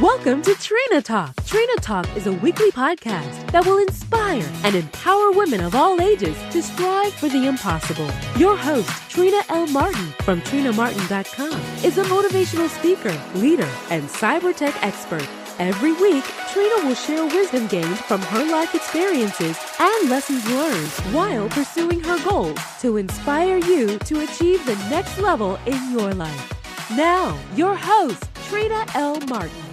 Welcome to Trina Talk. Trina Talk is a weekly podcast that will inspire and empower women of all ages to strive for the impossible. Your host, Trina L. Martin from TrinaMartin.com, is a motivational speaker, leader, and cyber tech expert. Every week, Trina will share wisdom gained from her life experiences and lessons learned while pursuing her goals to inspire you to achieve the next level in your life. Now, your host, Trina L. Martin.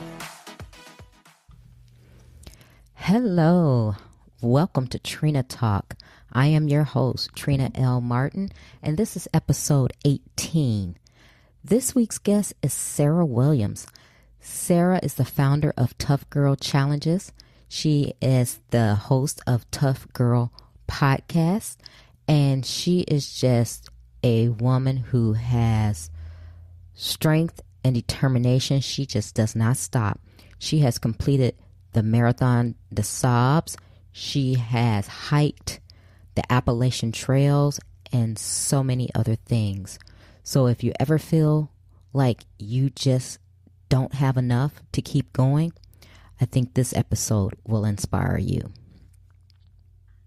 Hello, welcome to Trina Talk. I am your host, Trina L. Martin, and this is episode 18. This week's guest is Sarah Williams. Sarah is the founder of Tough Girl Challenges. She is the host of Tough Girl Podcast, and she is just a woman who has strength and determination. She just does not stop. She has completed the Marathon des Sables. She has hiked the Appalachian trails and so many other things. So if you ever feel like you just don't have enough to keep going, I think this episode will inspire you.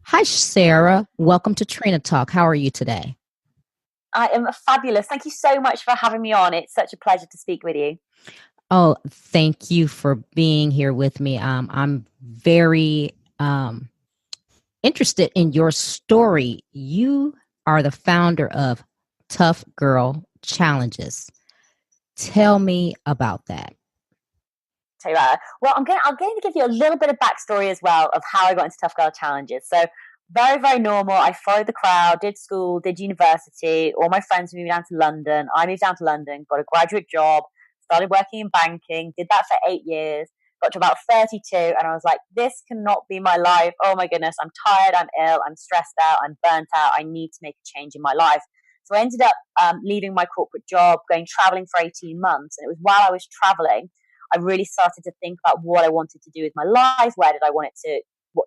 Hi, Sarah. Welcome to Trina Talk. How are you today? I am fabulous. Thank you so much for having me on. It's such a pleasure to speak with you. Oh, thank you for being here with me. I'm very interested in your story. You are the founder of Tough Girl Challenges. Tell me about that. Well, I'm going to give you a little bit of backstory as well of how I got into Tough Girl Challenges. So very, very normal. I followed the crowd, did school, did university. All my friends moved down to London. I moved down to London, got a graduate job, started working in banking, did that for 8 years, got to about 32, and I was like, this cannot be my life. Oh my goodness, I'm tired, I'm ill, I'm stressed out, I'm burnt out. I need to make a change in my life. So I ended up leaving my corporate job, going traveling for 18 months. And it was while I was traveling, I really started to think about what I wanted to do with my life. What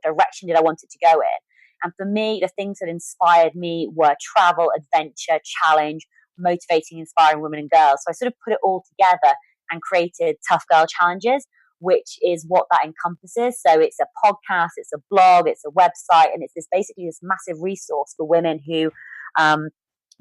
direction did I want it to go in? And for me, the things that inspired me were travel, adventure, challenge, motivating, inspiring women and girls. So I sort of put it all together and created Tough Girl Challenges, which is what that encompasses. So it's a podcast, it's a blog, it's a website, and it's basically this massive resource for women who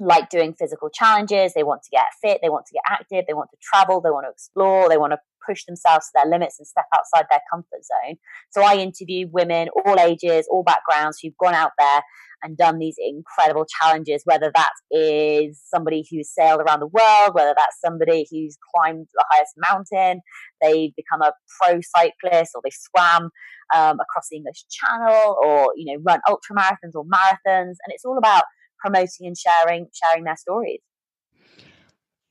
like doing physical challenges. They want to get fit, they want to get active, they want to travel, they want to explore, they want to push themselves to their limits and step outside their comfort zone. So I interview women, all ages, all backgrounds, who've gone out there and done these incredible challenges, whether that is somebody who's sailed around the world, whether that's somebody who's climbed the highest mountain, they've become a pro cyclist, or they swam across the English Channel, or run ultra marathons or marathons. And it's all about promoting and sharing their stories.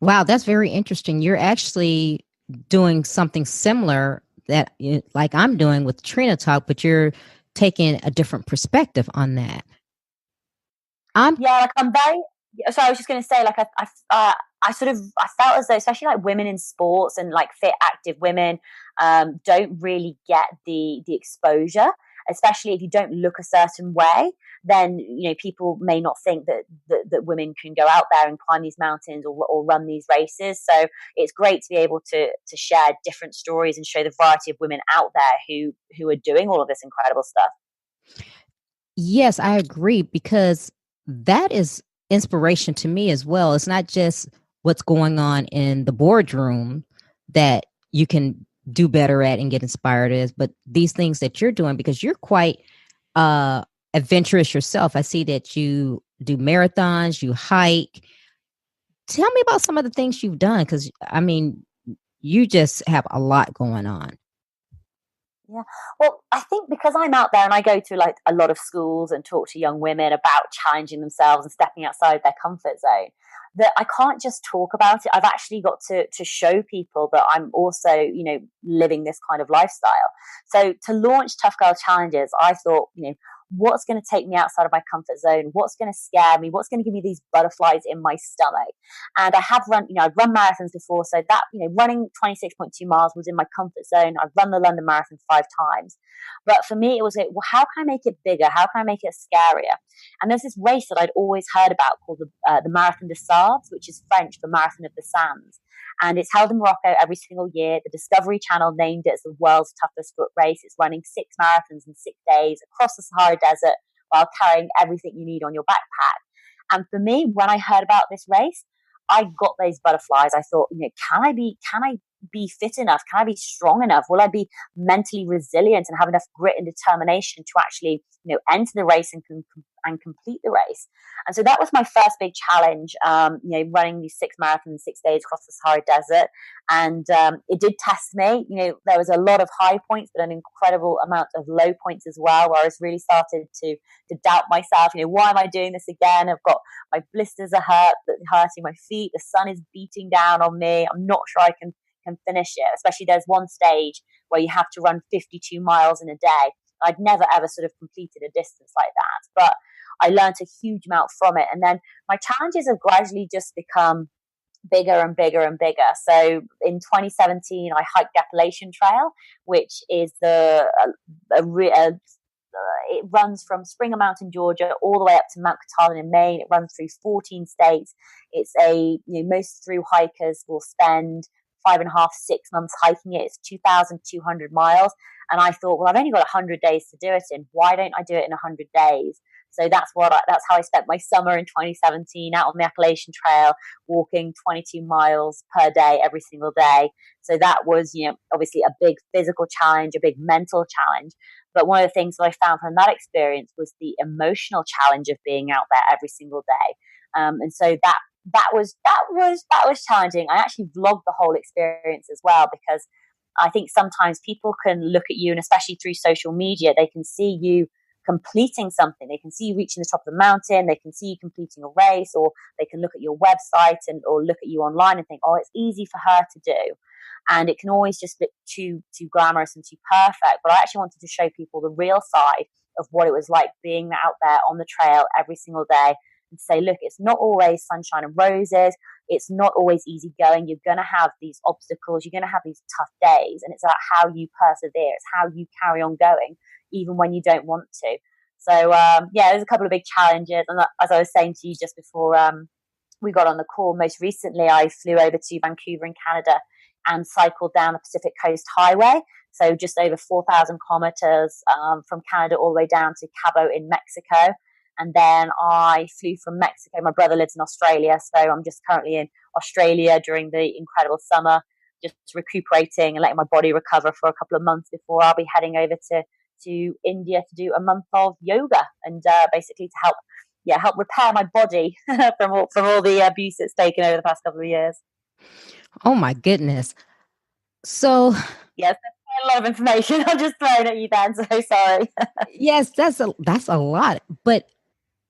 Wow, that's very interesting. You're actually doing something similar that like I'm doing with Trina Talk, but you're taking a different perspective on that. I'm very. So I was just going to say, like, I felt as though, especially like women in sports and like fit, active women, don't really get the exposure. Especially if you don't look a certain way, then people may not think that women can go out there and climb these mountains or run these races. So it's great to be able to share different stories and show the variety of women out there who are doing all of this incredible stuff. Yes, I agree, because that is inspiration to me as well. It's not just what's going on in the boardroom that you can do better at and get inspired as, but these things that you're doing, because you're quite adventurous yourself. I see that you do marathons, you hike. Tell me about some of the things you've done, because I mean, you just have a lot going on. Yeah. Well, I think because I'm out there and I go to like a lot of schools and talk to young women about challenging themselves and stepping outside their comfort zone, that I can't just talk about it. I've actually got to show people that I'm also, living this kind of lifestyle. So to launch Tough Girl Challenges, I thought, what's going to take me outside of my comfort zone? What's going to scare me? What's going to give me these butterflies in my stomach? And I have run, I've run marathons before. So that, running 26.2 miles was in my comfort zone. I've run the London Marathon 5 times. But for me, it was like, well, how can I make it bigger? How can I make it scarier? And there's this race that I'd always heard about called the Marathon des Sables, which is French for Marathon of the Sands. and it's held in Morocco every single year. The Discovery Channel named it as the world's toughest foot race. It's running 6 marathons in 6 days across the Sahara Desert while carrying everything you need on your backpack. And for me, when I heard about this race, I got those butterflies. I thought, can I be fit enough? Can I be strong enough? Will I be mentally resilient and have enough grit and determination to actually, enter the race and complete the race? And so that was my first big challenge, running these 6 marathons, 6 days across the Sahara Desert. And it did test me. There was a lot of high points, but an incredible amount of low points as well, where I was really started to doubt myself. Why am I doing this again? I've got my blisters are hurting my feet. The sun is beating down on me. I'm not sure I can finish it. Especially there's one stage where you have to run 52 miles in a day. I'd never ever sort of completed a distance like that, but I learned a huge amount from it. And then my challenges have gradually just become bigger and bigger and bigger. So in 2017, I hiked the Appalachian Trail, which is it runs from Springer Mountain, Georgia, all the way up to Mount Katahdin in Maine. It runs through 14 states. It's most through hikers will spend 5.5, 6 months hiking it. It's 2,200 miles. And I thought, well, I've only got 100 days to do it in. Why don't I do it in 100 days? So that's how I spent my summer in 2017, out on the Appalachian Trail, walking 22 miles per day every single day. So that was, obviously a big physical challenge, a big mental challenge. But one of the things that I found from that experience was the emotional challenge of being out there every single day. And so that was challenging. I actually vlogged the whole experience as well, because I think sometimes people can look at you, and especially through social media, they can see you completing something. They can see you reaching the top of the mountain. They can see you completing a race, or they can look at your website or look at you online and think, oh, it's easy for her to do. And it can always just look too glamorous and too perfect. But I actually wanted to show people the real side of what it was like being out there on the trail every single day, and say, look, it's not always sunshine and roses. It's not always easy going. You're going to have these obstacles. You're going to have these tough days. And it's about how you persevere. It's how you carry on going, even when you don't want to. So, there's a couple of big challenges. And as I was saying to you just before we got on the call, most recently I flew over to Vancouver in Canada and cycled down the Pacific Coast Highway. So just over 4,000 kilometers from Canada all the way down to Cabo in Mexico. And then I flew from Mexico. My brother lives in Australia, so I'm just currently in Australia during the incredible summer, just recuperating and letting my body recover for a couple of months before I'll be heading over to India to do a month of yoga and basically to help repair my body from all the abuse it's taken over the past couple of years. Oh my goodness! So yes, that's a lot of information. I'm just throwing at you, Dan. So sorry. Yes, that's a lot. But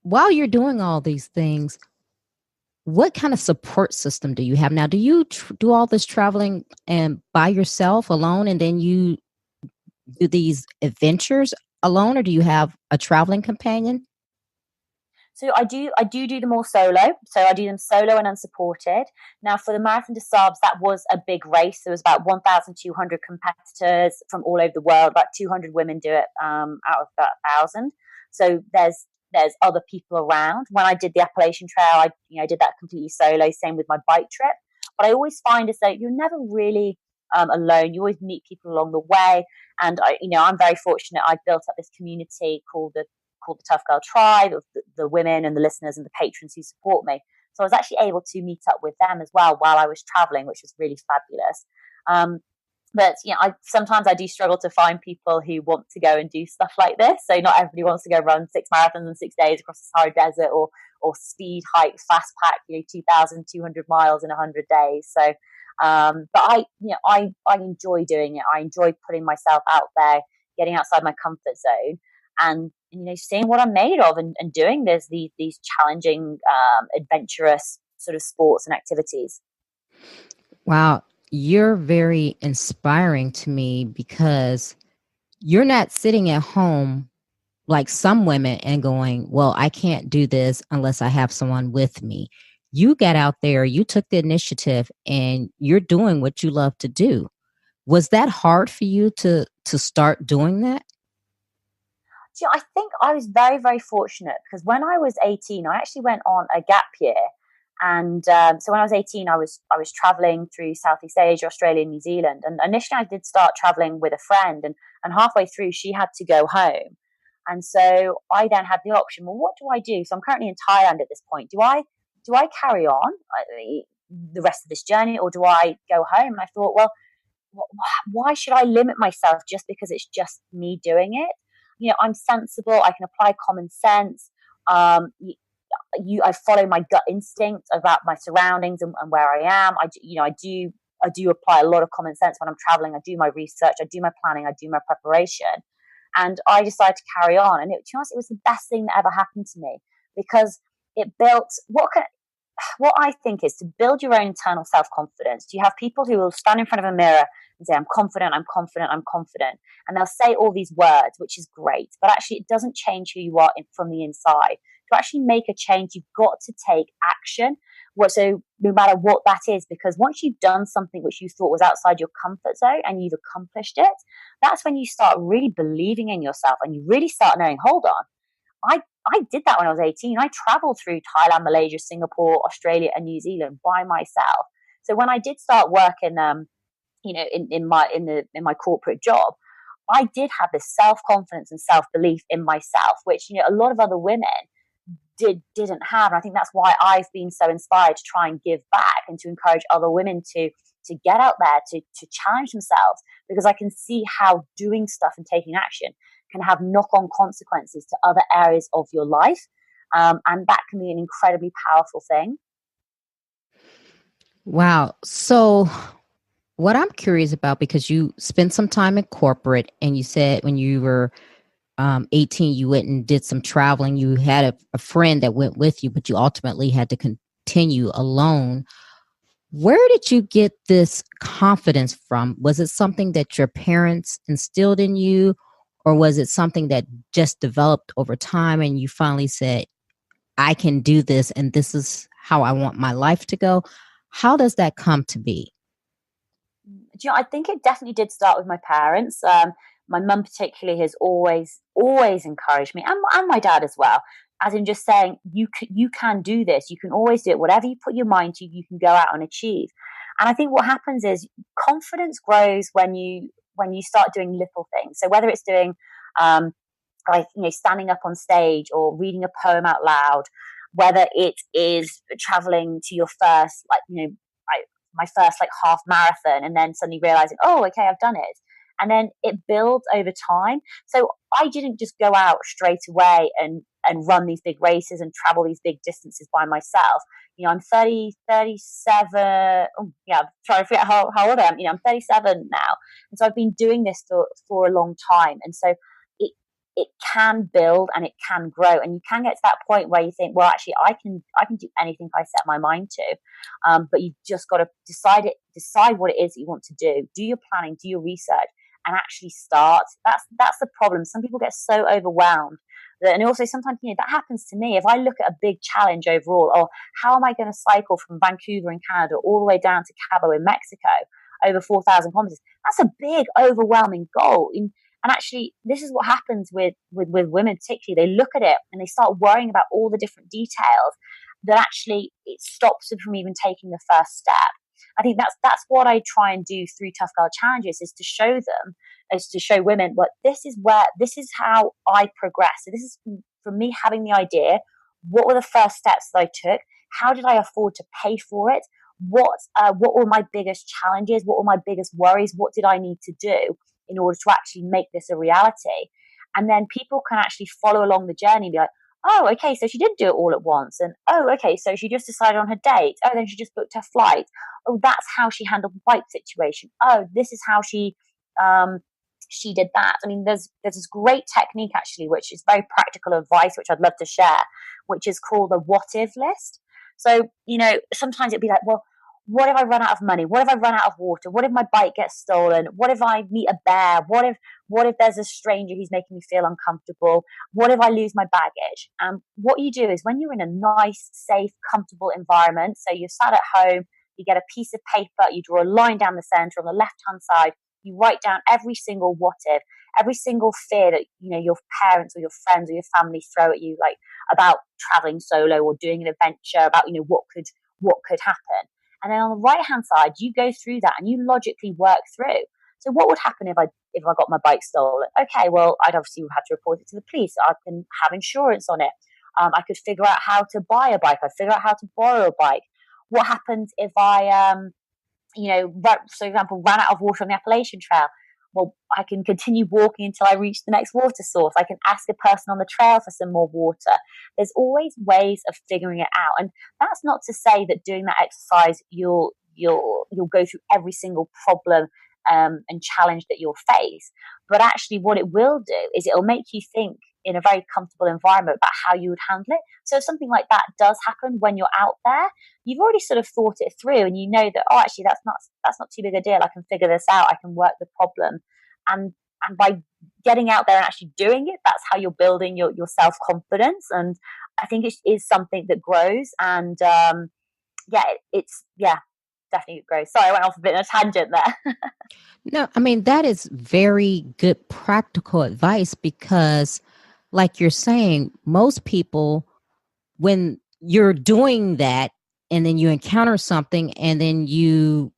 while you're doing all these things, what kind of support system do you have now? Do you do all this traveling and by yourself alone, and then you do these adventures alone, or do you have a traveling companion? So I do them all solo. So I do them solo and unsupported. Now for the Marathon des Sables, that was a big race. There was about 1,200 competitors from all over the world. About 200 women do it out of about 1,000. So there's other people around. When I did the Appalachian Trail, I did that completely solo. Same with my bike trip. But I always find is that you're never really alone. You always meet people along the way. And I'm very fortunate. I've built up this community called the Tough Girl Tribe of the women and the listeners and the patrons who support me. So I was actually able to meet up with them as well while I was traveling, which was really fabulous. But sometimes I do struggle to find people who want to go and do stuff like this. So not everybody wants to go run 6 marathons in 6 days across the Sahara Desert, or speed hike, fast pack, 2,200 miles in 100 days. So, but I enjoy doing it. I enjoy putting myself out there, getting outside my comfort zone, and seeing what I'm made of, and doing these challenging, adventurous sort of sports and activities. Wow. You're very inspiring to me, because you're not sitting at home like some women and going, well, I can't do this unless I have someone with me. You got out there, you took the initiative, and you're doing what you love to do. Was that hard for you to start doing that? I think I was very, very fortunate, because when I was 18, I actually went on a gap year. And so when I was 18, I was traveling through Southeast Asia, Australia, New Zealand. And initially I did start traveling with a friend, and halfway through she had to go home. And so I then had the option, well, what do I do? So I'm currently in Thailand at this point. Do I carry on the rest of this journey, or do I go home? And I thought, well, why should I limit myself just because it's just me doing it? I'm sensible. I can apply common sense. I follow my gut instinct about my surroundings and where I am. I do apply a lot of common sense when I'm traveling. I do my research. I do my planning. I do my preparation. And I decided to carry on. And to be honest, it was the best thing that ever happened to me, because it built what I think is to build your own internal self-confidence. You have people who will stand in front of a mirror and say, I'm confident, I'm confident, I'm confident. And they'll say all these words, which is great, but actually it doesn't change who you are from the inside. To actually make a change, you've got to take action. So no matter what that is, because once you've done something which you thought was outside your comfort zone and you've accomplished it, that's when you start really believing in yourself and you really start knowing, hold on, I did that when I was 18. I traveled through Thailand, Malaysia, Singapore, Australia, and New Zealand by myself. So when I did start working, in my corporate job, I did have this self-confidence and self-belief in myself, which, a lot of other women didn't have. And I think that's why I've been so inspired to try and give back and to encourage other women to get out there, to challenge themselves, because I can see how doing stuff and taking action can have knock-on consequences to other areas of your life. And that can be an incredibly powerful thing. Wow. So what I'm curious about, because you spent some time in corporate and you said when you were 18, you went and did some traveling. You had a friend that went with you, but you ultimately had to continue alone. Where did you get this confidence from? Was it something that your parents instilled in you, or was it something that just developed over time and you finally said, I can do this and this is how I want my life to go? How does that come to be? I think it definitely did start with my parents. My mum particularly has always encouraged me, and my dad as well, as in just saying, you can do this. You can always do it. Whatever you put your mind to, you can go out and achieve. And I think what happens is confidence grows when you start doing little things. So whether it's doing standing up on stage or reading a poem out loud, whether it is traveling to your first my first half marathon, and then suddenly realizing, oh, okay, I've done it. And then it builds over time. So I didn't just go out straight away and run these big races and travel these big distances by myself. I'm 37. Oh, yeah, I'm trying to figure out how old I am. I'm 37 now. And so I've been doing this for a long time. And so it can build and it can grow, and you can get to that point where you think, well, actually, I can do anything if I set my mind to. But you just got to decide what it is that you want to do. Do your planning, do your research, and actually start. That's the problem. Some people get so overwhelmed. And also sometimes, that happens to me. If I look at a big challenge overall, or how am I going to cycle from Vancouver in Canada all the way down to Cabo in Mexico, over 4,000 kilometers, that's a big, overwhelming goal. And actually, this is what happens with women particularly. They look at it and they start worrying about all the different details that actually it stops them from even taking the first step. I think that's what I try and do through Tough Girl Challenges, is to show women, but this is how I progress. So this is from me having the idea. What were the first steps that I took? How did I afford to pay for it? What were my biggest challenges? What were my biggest worries? What did I need to do in order to actually make this a reality? And then people can actually follow along the journey and be like, oh, okay, so she didn't do it all at once. And, oh, okay, so she just decided on her date. Oh, then she just booked her flight. Oh, that's how she handled the bike situation. Oh, this is how she did that. I mean, there's this great technique, actually, which is very practical advice, which I'd love to share, which is called the what-if list. So, sometimes it'd be like, well, what if I run out of money? What if I run out of water? What if my bike gets stolen? What if I meet a bear? What if there's a stranger who's making me feel uncomfortable? What if I lose my baggage? And what you do is, when you're in a nice, safe, comfortable environment, so you're sat at home, you get a piece of paper, you draw a line down the center on the left-hand side, you write down every single what if, every single fear that your parents or your friends or your family throw at you, like about traveling solo or doing an adventure, about what what could happen. And then on the right hand side, you go through that and you logically work through. So what would happen if I got my bike stolen? Okay, well, I'd obviously have to report it to the police. I can have insurance on it. I could figure out how to buy a bike. I'd figure out how to borrow a bike. What happens if I, for example, ran out of water on the Appalachian Trail? Well, I can continue walking until I reach the next water source. I can ask a person on the trail for some more water. There's always ways of figuring it out. And that's not to say that doing that exercise, you'll go through every single problem and challenge that you'll face. But actually what it will do is it'll make you think in a very comfortable environment about how you would handle it. So if something like that does happen when you're out there, you've already sort of thought it through and you know that, oh, actually that's not too big a deal. I can figure this out. I can work the problem. And by getting out there and actually doing it, that's how you're building your self-confidence. And I think it is something that grows. And definitely grows. Sorry, I went off a bit of a tangent there. No, I mean, that is very good practical advice because, like you're saying, most people, when you're doing that and then you encounter something and then you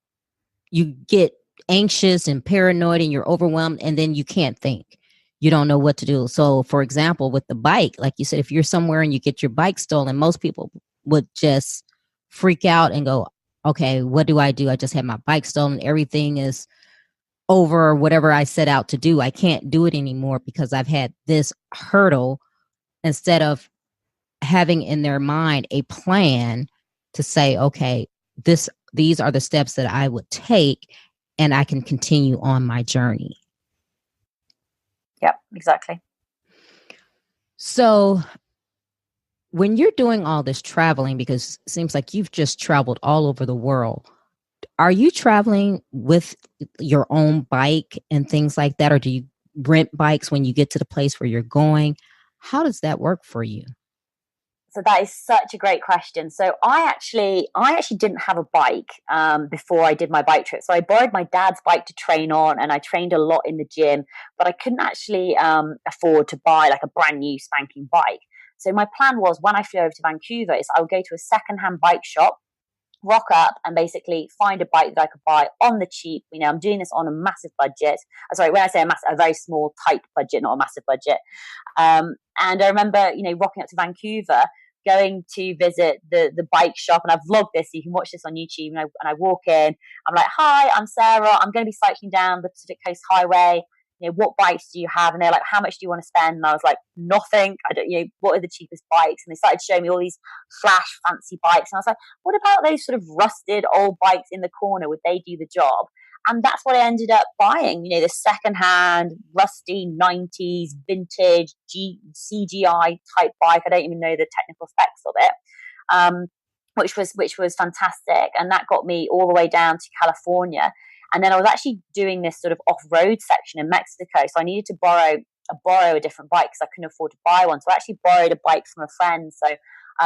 get anxious and paranoid and you're overwhelmed and then you can't think. You don't know what to do. So, for example, with the bike, like you said, if you're somewhere and you get your bike stolen, most people would just freak out and go, okay, what do? I just had my bike stolen. Everything is over. Whatever I set out to do, I can't do it anymore because I've had this hurdle, instead of having in their mind a plan to say, okay, these are the steps that I would take and I can continue on my journey. Yep, exactly. So when you're doing all this traveling, because it seems like you've just traveled all over the world, are you traveling with your own bike and things like that? Or do you rent bikes when you get to the place where you're going? How does that work for you? So that is such a great question. So I actually didn't have a bike before I did my bike trip. So I borrowed my dad's bike to train on, and I trained a lot in the gym, but I couldn't actually afford to buy like a brand new spanking bike. So my plan was, when I flew over to Vancouver, is I would go to a secondhand bike shop, rock up and basically find a bike that I could buy on the cheap. I'm doing this on a massive budget. Sorry, when I say a very small, tight budget, not a massive budget. And I remember, rocking up to Vancouver, going to visit the bike shop, and I've vlogged this, so you can watch this on YouTube. And I walk in, I'm like, "Hi, I'm Sarah. I'm going to be cycling down the Pacific Coast Highway. What bikes do you have?" And they're like, "How much do you want to spend?" And I was like, "Nothing. I don't, what are the cheapest bikes?" And they started showing me all these flash fancy bikes. And I was like, what about those sort of rusted old bikes in the corner? Would they do the job? And that's what I ended up buying, the secondhand, rusty 90s, vintage, CGI type bike. I don't even know the technical specs of it, which was fantastic. And that got me all the way down to California. And then I was actually doing this sort of off-road section in Mexico. So I needed to borrow a different bike because I couldn't afford to buy one. So I actually borrowed a bike from a friend. So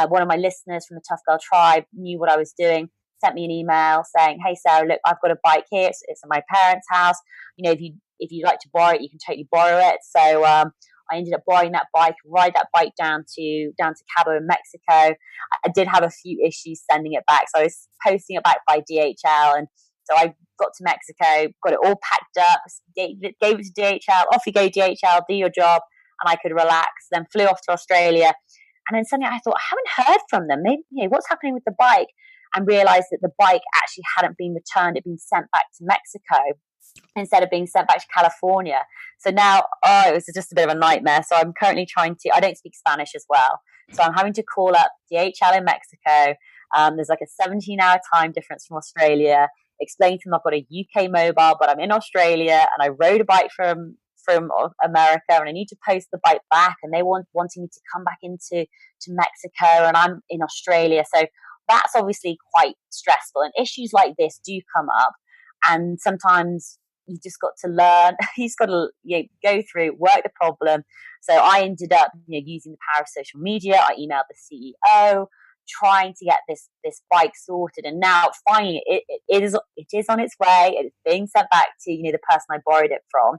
one of my listeners from the Tough Girl Tribe knew what I was doing, sent me an email saying, "Hey, Sarah, look, I've got a bike here. It's at my parents' house. If you'd like to borrow it, you can totally borrow it." So I ended up borrowing that bike, ride that bike down to Cabo in Mexico. I did have a few issues sending it back. So I was posting it back by DHL. And so I got to Mexico, got it all packed up, gave it to DHL. Off you go, DHL, do your job. And I could relax. Then flew off to Australia. And then suddenly I thought, I haven't heard from them. Maybe, what's happening with the bike? And realized that the bike actually hadn't been returned. It'd been sent back to Mexico instead of being sent back to California. So now, it was just a bit of a nightmare. So I'm currently I don't speak Spanish as well. So I'm having to call up DHL in Mexico. There's like a 17-hour time difference from Australia. Explain to them I've got a UK mobile, but I'm in Australia and I rode a bike from America and I need to post the bike back, and they wanting me to come back into Mexico and I'm in Australia. So that's obviously quite stressful, and issues like this do come up, and sometimes you just got to learn. You've got to go through, work the problem. So I ended up using the power of social media. I emailed the CEO, trying to get this bike sorted, and now finally it is on its way. It's being sent back to the person I borrowed it from.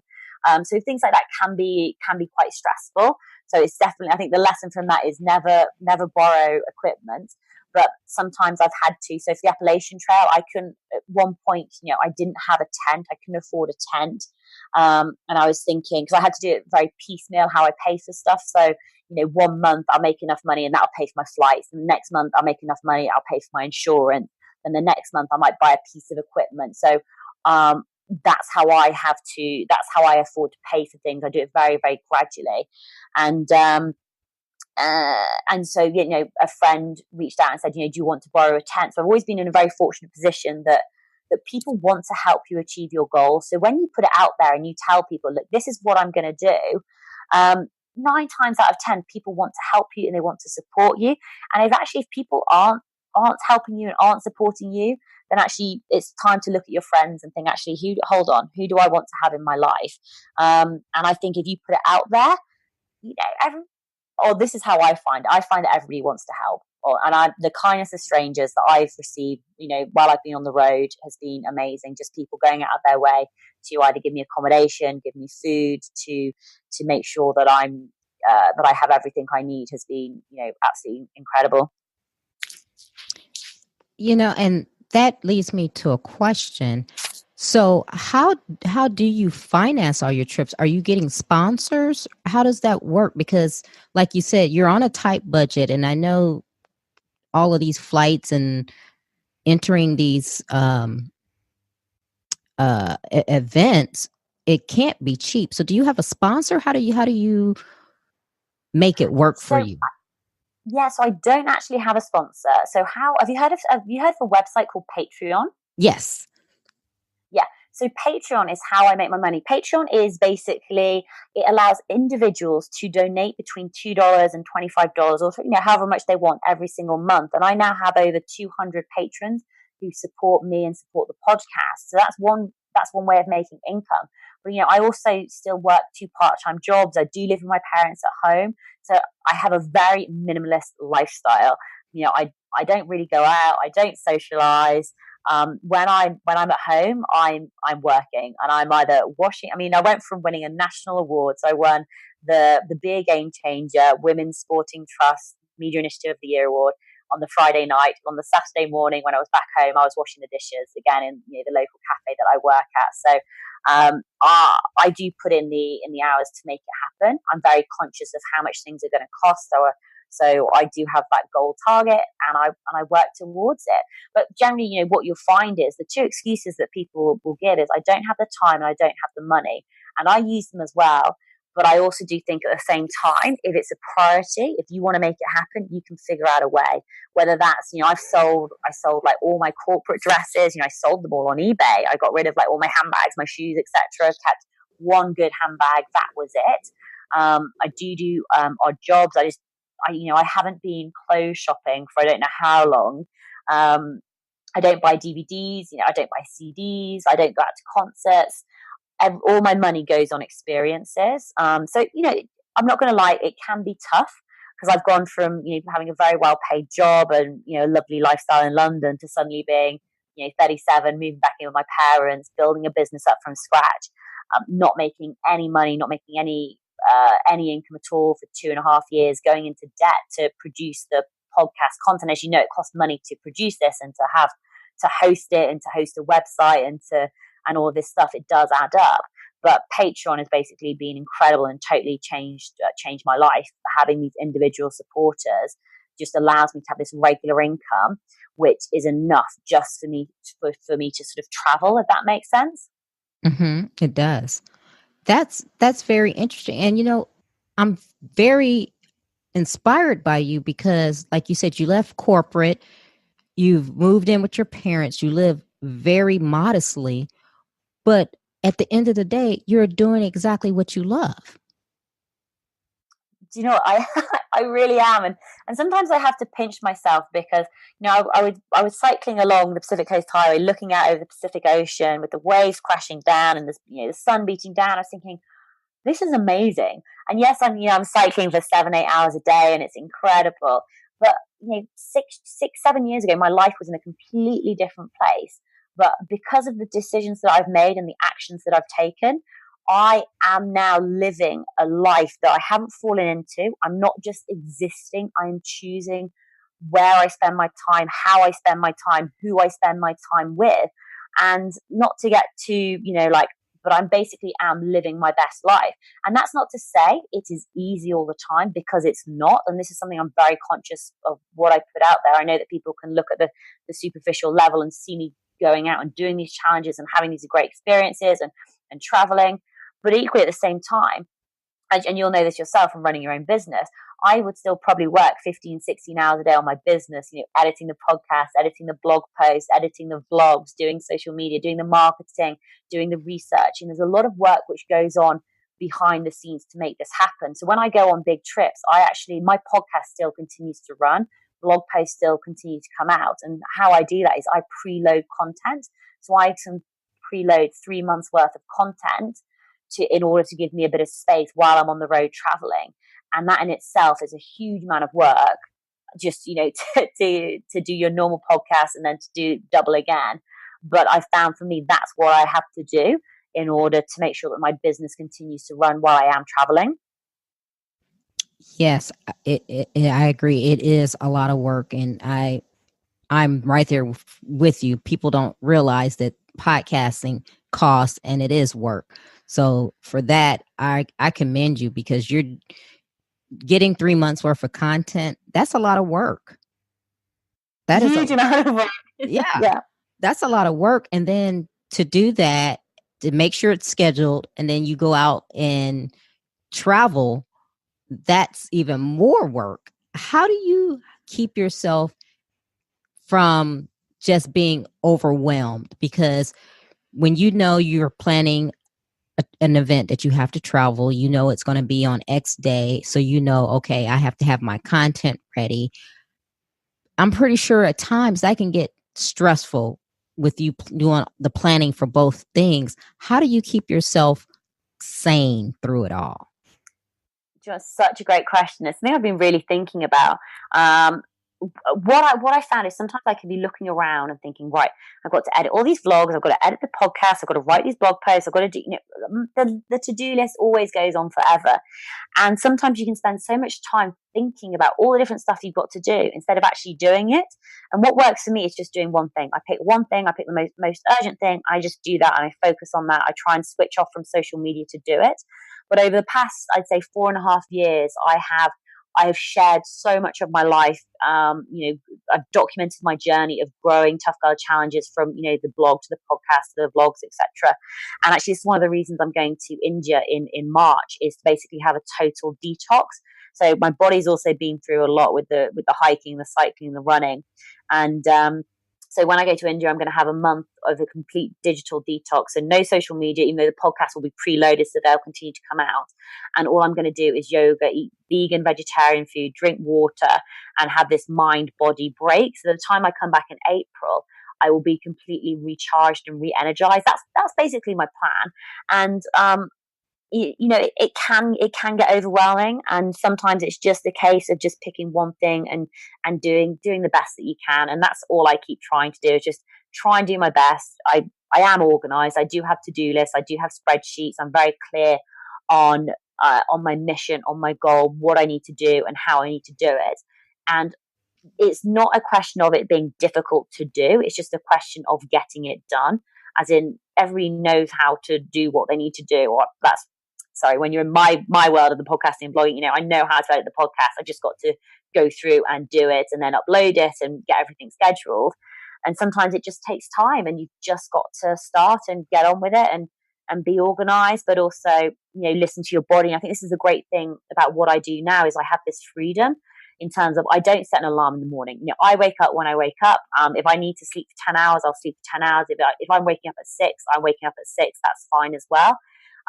So things like that can be quite stressful. So it's definitely, I think the lesson from that is never borrow equipment. but sometimes I've had to. So for the Appalachian Trail, I couldn't, at one point, I didn't have a tent. I couldn't afford a tent. And I was thinking, because I had to do it very piecemeal, how I pay for stuff. So, 1 month I'll make enough money and that'll pay for my flights. And the next month I'll make enough money, I'll pay for my insurance. And the next month I might buy a piece of equipment. So, that's how I afford to pay for things. I do it very, very gradually. And so, a friend reached out and said, do you want to borrow a tent? So I've always been in a very fortunate position that people want to help you achieve your goals. So when you put it out there and you tell people, look, this is what I'm going to do, 9 times out of 10, people want to help you and they want to support you. And if people aren't helping you and aren't supporting you, then actually it's time to look at your friends and think, actually, who do I want to have in my life? And I think if you put it out there, this is how I find it. I find that everybody wants to help. The kindness of strangers that I've received, while I've been on the road has been amazing. Just people going out of their way to either give me accommodation, give me food, to make sure that that I have everything I need has been, absolutely incredible. And that leads me to a question. So how do you finance all your trips? Are you getting sponsors? How does that work? Because like you said, you're on a tight budget, and I know all of these flights and entering these events, it can't be cheap. So do you have a sponsor? How do you make it work for you? Yeah, so I don't actually have a sponsor. So have you heard of a website called Patreon? Yes. Yeah. So Patreon is how I make my money. Patreon is basically, it allows individuals to donate between $2 and $25 or however much they want every single month. And I now have over 200 patrons who support me and support the podcast. So that's one way of making income. But I also still work 2 part-time jobs. I do live with my parents at home. So I have a very minimalist lifestyle. I don't really go out. I don't socialize. When I'm at home, I'm working, and I'm either washing. I went from winning a national award. So I won the Beer Game Changer Women's Sporting Trust Media Initiative of the Year award on the Friday night. On the Saturday morning, when I was back home, I was washing the dishes again in the local cafe that I work at. So I do put in the hours to make it happen. I'm very conscious of how much things are going to cost. So I do have that goal target, and I work towards it. But generally, what you'll find is the 2 excuses that people will give is I don't have the time and I don't have the money, and I use them as well. But I also do think at the same time, if it's a priority, if you want to make it happen, you can figure out a way. Whether that's, I sold like all my corporate dresses, I sold them all on eBay. I got rid of like all my handbags, my shoes, etc. Kept one good handbag. That was it. I do odd jobs. I haven't been clothes shopping for I don't know how long. I don't buy DVDs. I don't buy CDs. I don't go out to concerts. All my money goes on experiences. So, I'm not going to lie, it can be tough because I've gone from, having a very well-paid job and, a lovely lifestyle in London to suddenly being, 37, moving back in with my parents, building a business up from scratch, not making any money, not making any income at all for 2.5 years, going into debt to produce the podcast content. As you know, it costs money to produce this and to host it and to host a website and all of this stuff. It does add up. But Patreon has basically been incredible and totally changed my life. Having these individual supporters just allows me to have this regular income, which is enough just for me to sort of travel, if that makes sense. Mm-hmm. It does. That's very interesting. And, I'm very inspired by you because, like you said, you left corporate, you've moved in with your parents, you live very modestly, but at the end of the day, you're doing exactly what you love. Do you know what? I really am, and sometimes I have to pinch myself because I was cycling along the Pacific Coast Highway, looking out over the Pacific Ocean with the waves crashing down and the sun beating down. I was thinking, this is amazing. And yes, I'm cycling for 7-8 hours a day, and it's incredible. But 6-7 years ago, my life was in a completely different place. But because of the decisions that I've made and the actions that I've taken, I am now living a life that I haven't fallen into. I'm not just existing. I am choosing where I spend my time, how I spend my time, who I spend my time with, and not to get too, but I'm basically am living my best life. And that's not to say it is easy all the time, because it's not. And this is something I'm very conscious of what I put out there. I know that people can look at the superficial level and see me going out and doing these challenges and having these great experiences and traveling. But equally at the same time, and you'll know this yourself from running your own business, I would still probably work 15, 16 hours a day on my business, editing the podcast, editing the blog posts, editing the vlogs, doing social media, doing the marketing, doing the research. And there's a lot of work which goes on behind the scenes to make this happen. So when I go on big trips, my podcast still continues to run, blog posts still continue to come out. And how I do that is I preload content. So I can preload 3 months worth of content in order to give me a bit of space while I'm on the road traveling. And that in itself is a huge amount of work, just, to do your normal podcast and then to do double again. But I found for me, that's what I have to do in order to make sure that my business continues to run while I am traveling. Yes, I agree. It is a lot of work, and I'm right there with you. People don't realize that podcasting costs, and it is work. So for that, I commend you, because you're getting 3 months worth of content. That's a lot of work. That is huge amount of work. Yeah. That's a lot of work. And then to do that, to make sure it's scheduled, and then you go out and travel, that's even more work. How do you keep yourself from just being overwhelmed? Because when you're planning an event that you have to travel, it's going to be on X day. So, okay, I have to have my content ready. I'm pretty sure at times that can get stressful with you doing the planning for both things. How do you keep yourself sane through it all? Just such a great question. It's something I've been really thinking about. What I found is sometimes I can be looking around and thinking, right, I've got to edit all these vlogs, I've got to edit the podcast, I've got to write these blog posts, I've got to do, the to-do list always goes on forever. And sometimes you can spend so much time thinking about all the different stuff you've got to do instead of actually doing it. And what works for me is just doing one thing. I pick one thing, I pick the most urgent thing, I just do that and I focus on that. I try and switch off from social media to do it. But over the past, I'd say 4.5 years, I have shared so much of my life. I've documented my journey of growing Tough Girl Challenges from, the blog to the podcast to the vlogs, etc. And actually, it's one of the reasons I'm going to India in March, is to basically have a total detox. So my body's also been through a lot with the hiking, the cycling, the running. And so when I go to India, I'm going to have a month of a complete digital detox and no social media, even though the podcast will be preloaded, so they'll continue to come out. And all I'm going to do is yoga, eat vegan, vegetarian food, drink water, and have this mind-body break. So by the time I come back in April, I will be completely recharged and re-energized. That's basically my plan. And it can get overwhelming, and sometimes it's just a case of just picking one thing and doing the best that you can. And that's all I keep trying to do, is just try and do my best. I am organized. I do have to-do lists. I do have spreadsheets. I'm very clear on my mission, on my goal, what I need to do and how I need to do it. And it's not a question of it being difficult to do. It's just a question of getting it done, as in everybody knows how to do what they need to do. Or when you're in my world of the podcasting and blogging, I know how to edit the podcast. I just got to go through and do it and then upload it and get everything scheduled. And sometimes it just takes time, and you've just got to start and get on with it and be organized, but also, listen to your body. And I think this is a great thing about what I do now, is I have this freedom in terms of, I don't set an alarm in the morning. I wake up when I wake up. If I need to sleep for 10 hours, I'll sleep for 10 hours. If I'm waking up at 6, I'm waking up at 6. That's fine as well.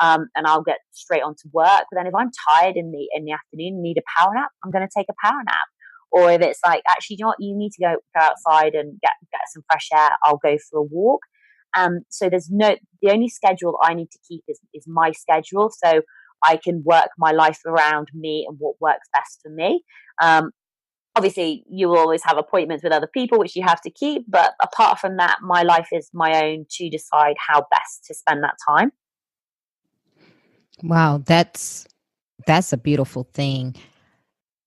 And I'll get straight on to work. But then if I'm tired in the afternoon and need a power nap, I'm going to take a power nap. Or if it's like, actually, you need to go outside and get some fresh air, I'll go for a walk. So the only schedule I need to keep is my schedule, so I can work my life around me and what works best for me. Obviously, you will always have appointments with other people, which you have to keep. But apart from that, my life is my own to decide how best to spend that time. Wow, that's a beautiful thing.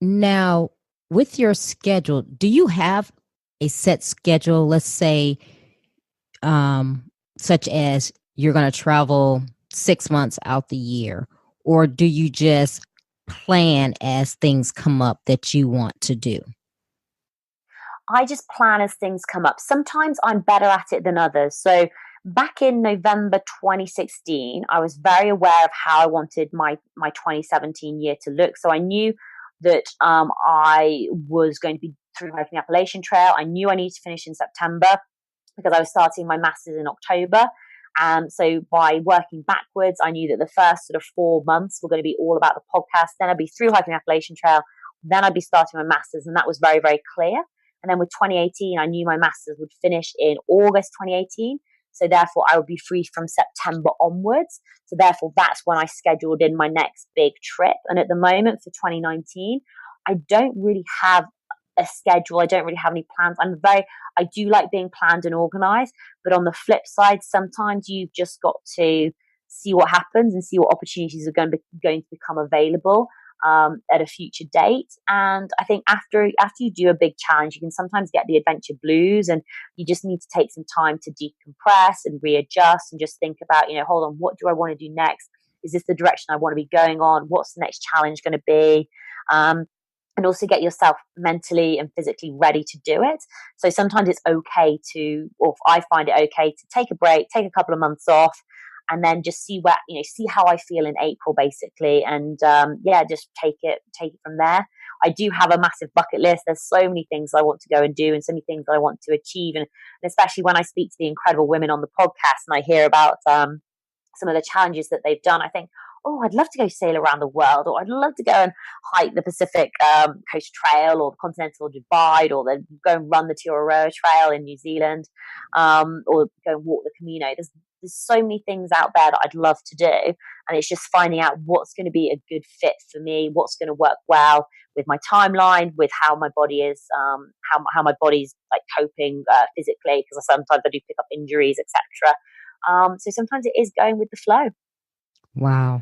Now, with your schedule, do you have a set schedule? Let's say, such as you're going to travel 6 months out the year, or do you just plan as things come up that you want to do? I just plan as things come up. Sometimes I'm better at it than others. So back in November 2016, I was very aware of how I wanted my 2017 year to look. So I knew that I was going to be through hiking the Appalachian Trail. I knew I needed to finish in September because I was starting my master's in October. So by working backwards, I knew that the first sort of 4 months were going to be all about the podcast. Then I'd be through hiking the Appalachian Trail. Then I'd be starting my master's, and that was very, very clear. And then with 2018, I knew my master's would finish in August 2018. So therefore, I would be free from September onwards. So therefore, that's when I scheduled in my next big trip. And at the moment for 2019, I don't really have a schedule. I don't really have any plans. I do like being planned and organized. But on the flip side, sometimes you've just got to see what happens and see what opportunities are going to become available at a future date. And I think after you do a big challenge, you can sometimes get the adventure blues, and you just need to take some time to decompress and readjust and just think about, hold on, what do I want to do next? Is this the direction I want to be going on? What's the next challenge going to be? And also get yourself mentally and physically ready to do it. So sometimes it's okay or I find it okay to take a break, take a couple of months off, and then just see how I feel in April, basically. And just take it from there. I do have a massive bucket list. There's so many things I want to go and do, and so many things that I want to achieve. And especially when I speak to the incredible women on the podcast and I hear about some of the challenges that they've done, I think, oh, I'd love to go sail around the world, or I'd love to go and hike the Pacific Coast Trail or the Continental Divide, or then go and run the Tuaroa Trail in New Zealand, or go and walk the Camino. There's so many things out there that I'd love to do, and it's just finding out what's going to be a good fit for me, what's going to work well with my timeline, with how my body is, how my body's like coping physically, because sometimes I do pick up injuries, etc. So sometimes it is going with the flow. Wow.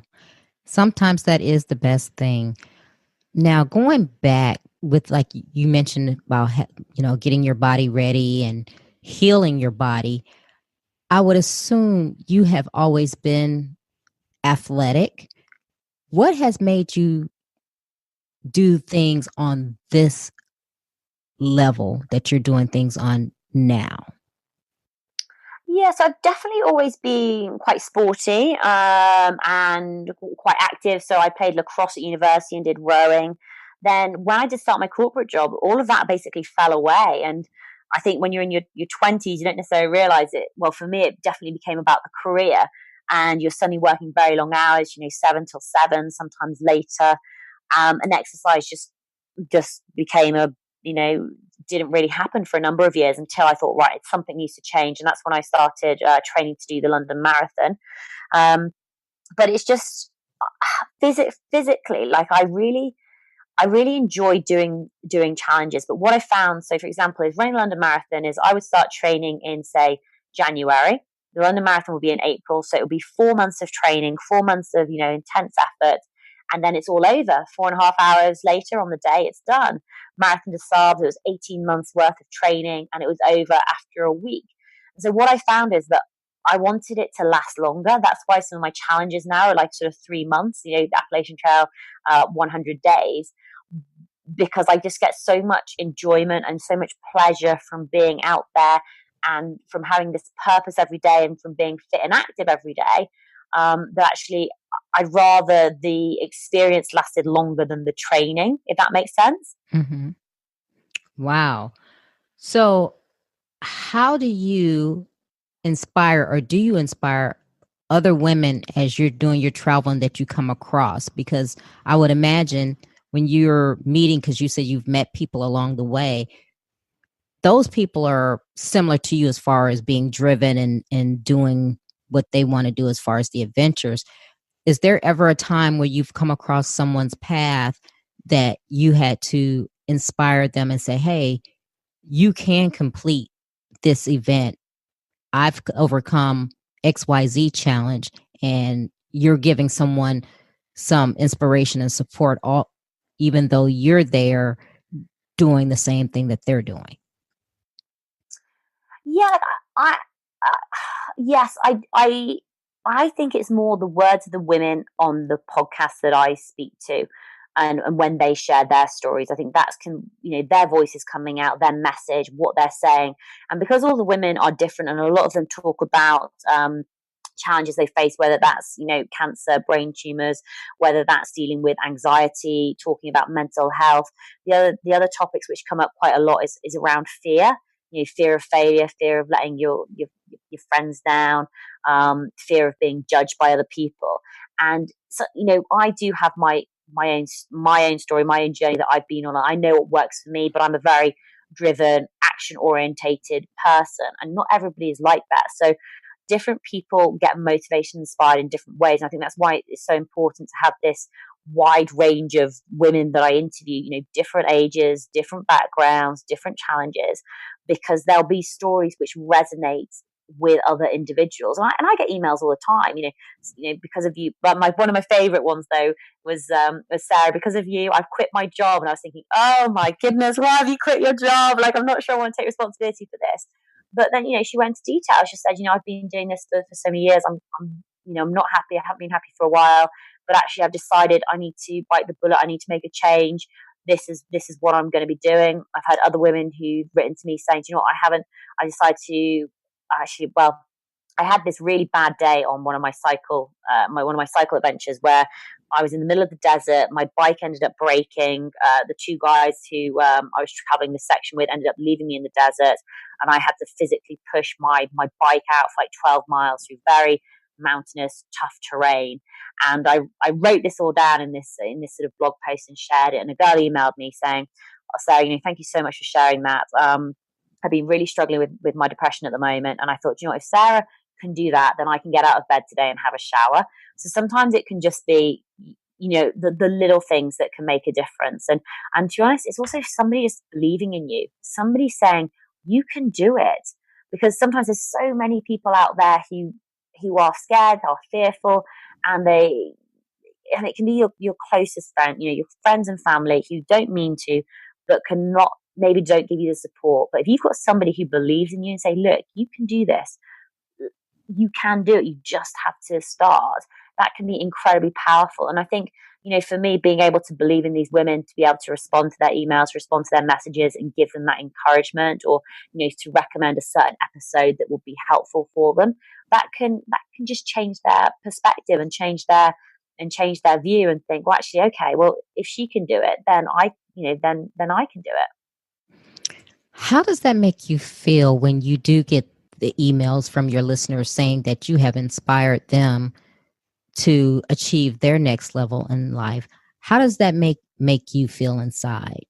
Sometimes that is the best thing. Now, going back with, like you mentioned about, getting your body ready and healing your body, I would assume you have always been athletic. What has made you do things on this level that you're doing things on now? Yes, I've definitely always been quite sporty and quite active. So I played lacrosse at university and did rowing. Then when I did start my corporate job, all of that basically fell away. And I think when you're in your 20s, you don't necessarily realize it. Well, for me, it definitely became about the career. And you're suddenly working very long hours, 7 till 7, sometimes later. And exercise just became didn't really happen for a number of years until I thought, right, something needs to change. And that's when I started training to do the London Marathon. But it's just physically, like I really enjoy doing challenges. But what I found, so for example, is running the London Marathon is I would start training in, say, January. The London Marathon will be in April. So it will be 4 months of training, 4 months of, intense effort. And then it's all over. 4.5 hours later on the day, it's done. Marathon des Sables, it was 18 months worth of training, and it was over after a week. And so what I found is that I wanted it to last longer. That's why some of my challenges now are like sort of 3 months, the Appalachian Trail, 100 days, because I just get so much enjoyment and so much pleasure from being out there and from having this purpose every day and from being fit and active every day. That actually I'd rather the experience lasted longer than the training, if that makes sense. Mm-hmm. Wow. So how do you inspire, or do you inspire other women as you're doing your traveling that you come across? Because I would imagine when you're meeting, because you said you've met people along the way, those people are similar to you as far as being driven and doing what they want to do as far as the adventures. Is there ever a time where you've come across someone's path that you had to inspire them and say, hey, you can complete this event? I've overcome XYZ challenge, and you're giving someone some inspiration and support, even though you're there doing the same thing that they're doing? Yeah, I yes, I think it's more the words of the women on the podcast that I speak to, and when they share their stories. I think that's their voice is coming out, their message, what they're saying, and because all the women are different, and a lot of them talk about challenges they face, whether that's cancer, brain tumors, whether that's dealing with anxiety, talking about mental health. The other topics which come up quite a lot is around fear. Fear of failure, fear of letting your friends down, fear of being judged by other people. And so, I do have my own story, my own journey that I've been on. I know what works for me, but I'm a very driven, action orientated person, and not everybody is like that. So different people get motivation inspired in different ways. And I think that's why it's so important to have this wide range of women that I interview, different ages, different backgrounds, different challenges, because there'll be stories which resonate with other individuals. And I get emails all the time, because of you. But one of my favorite ones though was Sarah, because of you, I've quit my job. And I was thinking, oh my goodness, why have you quit your job? Like, I'm not sure I want to take responsibility for this. But then, she went into detail. She said, I've been doing this for so many years. I'm not happy. I haven't been happy for a while, but actually I've decided I need to bite the bullet. I need to make a change. This is what I'm going to be doing. I've had other women who've written to me saying, I decided to I had this really bad day on one of my cycle adventures where I was in the middle of the desert. My bike ended up breaking. The two guys who I was traveling this section with ended up leaving me in the desert, and I had to physically push my bike out for like 12 miles through very mountainous, tough terrain. And I wrote this all down in this sort of blog post and shared it. And a girl emailed me saying, Sarah, thank you so much for sharing that. I've been really struggling with my depression at the moment. And I thought, if Sarah can do that, then I can get out of bed today and have a shower. So sometimes it can just be, the little things that can make a difference. And to be honest, it's also somebody just believing in you, somebody saying you can do it. Because sometimes there's so many people out there who are scared, are fearful, and it can be your closest friend, your friends and family who don't mean to, but maybe don't give you the support. But if you've got somebody who believes in you and say, look, you can do this, you can do it, you just have to start, that can be incredibly powerful. And I think, for me, being able to believe in these women, to be able to respond to their emails, respond to their messages and give them that encouragement, or, to recommend a certain episode that will be helpful for them, that can just change their perspective and change their view and think, well, actually, okay, well, if she can do it, then I can do it. How does that make you feel when you do get the emails from your listeners saying that you have inspired them to achieve their next level in life? How does that make you feel inside?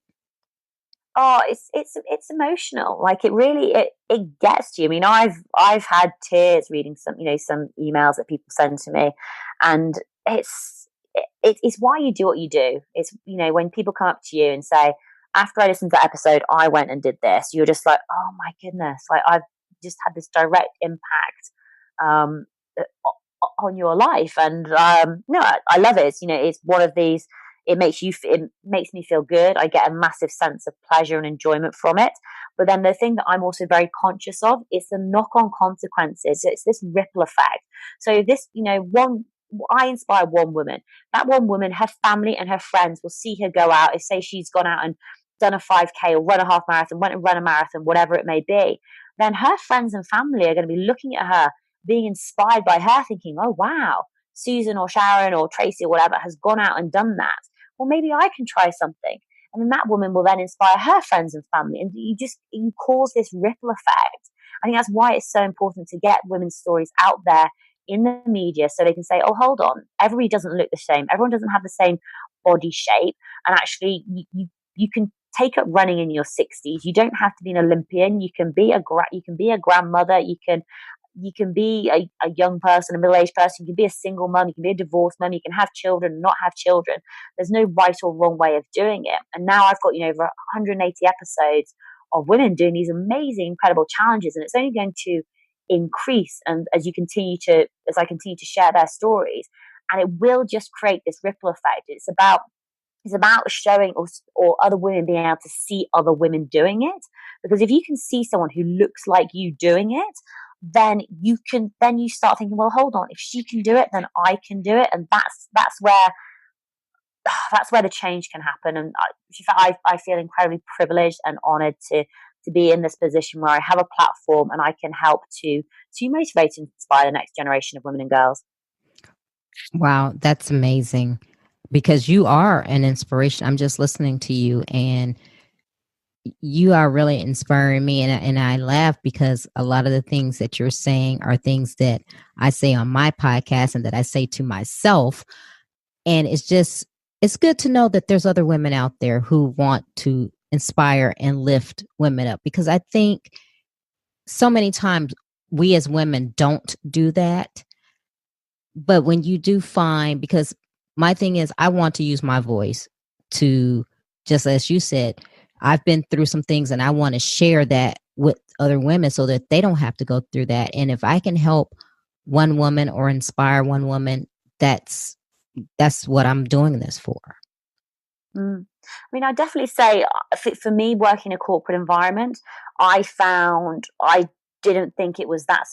Oh, it's emotional. Like it really it gets to you. I mean, I've had tears reading some emails that people send to me, and it's why you do what you do. It's when people come up to you and say, after I listened to that episode, I went and did this. You're just like, oh my goodness, like I've just had this direct impact on your life. And no, I love it. It's one of these. It makes me feel good. I get a massive sense of pleasure and enjoyment from it. But then the thing that I'm also very conscious of is the knock-on consequences. It's this ripple effect. So this, I inspire one woman. That one woman, her family and her friends will see her go out. Say she's gone out and done a 5K or run a half marathon, went and run a marathon, whatever it may be. Then her friends and family are going to be looking at her, being inspired by her, thinking, oh, wow, Susan or Sharon or Tracy or whatever has gone out and done that. Well, maybe I can try something. And then that woman will then inspire her friends and family. And you cause this ripple effect. I think that's why it's so important to get women's stories out there in the media so they can say, oh, hold on, everybody doesn't look the same. Everyone doesn't have the same body shape. And actually, you can take up running in your 60s. You don't have to be an Olympian. You can be a grandmother. You can be a young person, a middle-aged person. You can be a single mum. You can be a divorced mum. You can have children and not have children. There's no right or wrong way of doing it. And now I've got, over 180 episodes of women doing these amazing, incredible challenges. And it's only going to increase. And as I continue to share their stories, and it will just create this ripple effect. It's about It's about showing or other women being able to see other women doing it. Because if you can see someone who looks like you doing it, then you start thinking, well, hold on, if she can do it, then I can do it. And that's where the change can happen. And I feel incredibly privileged and honored to be in this position where I have a platform and I can help to motivate and inspire the next generation of women and girls. Wow, that's amazing, because you are an inspiration. I'm just listening to you, and you are really inspiring me. And I laugh because a lot of the things that you're saying are things that I say on my podcast and that I say to myself. And it's good to know that there's other women out there who want to inspire and lift women up, because I think so many times we as women don't do that. But when you do find, because my thing is, I want to use my voice to, just as you said, I've been through some things and I want to share that with other women so that they don't have to go through that. And if I can help one woman or inspire one woman, that's what I'm doing this for. I mean, I definitely say for me, working in a corporate environment, I found I didn't think it was that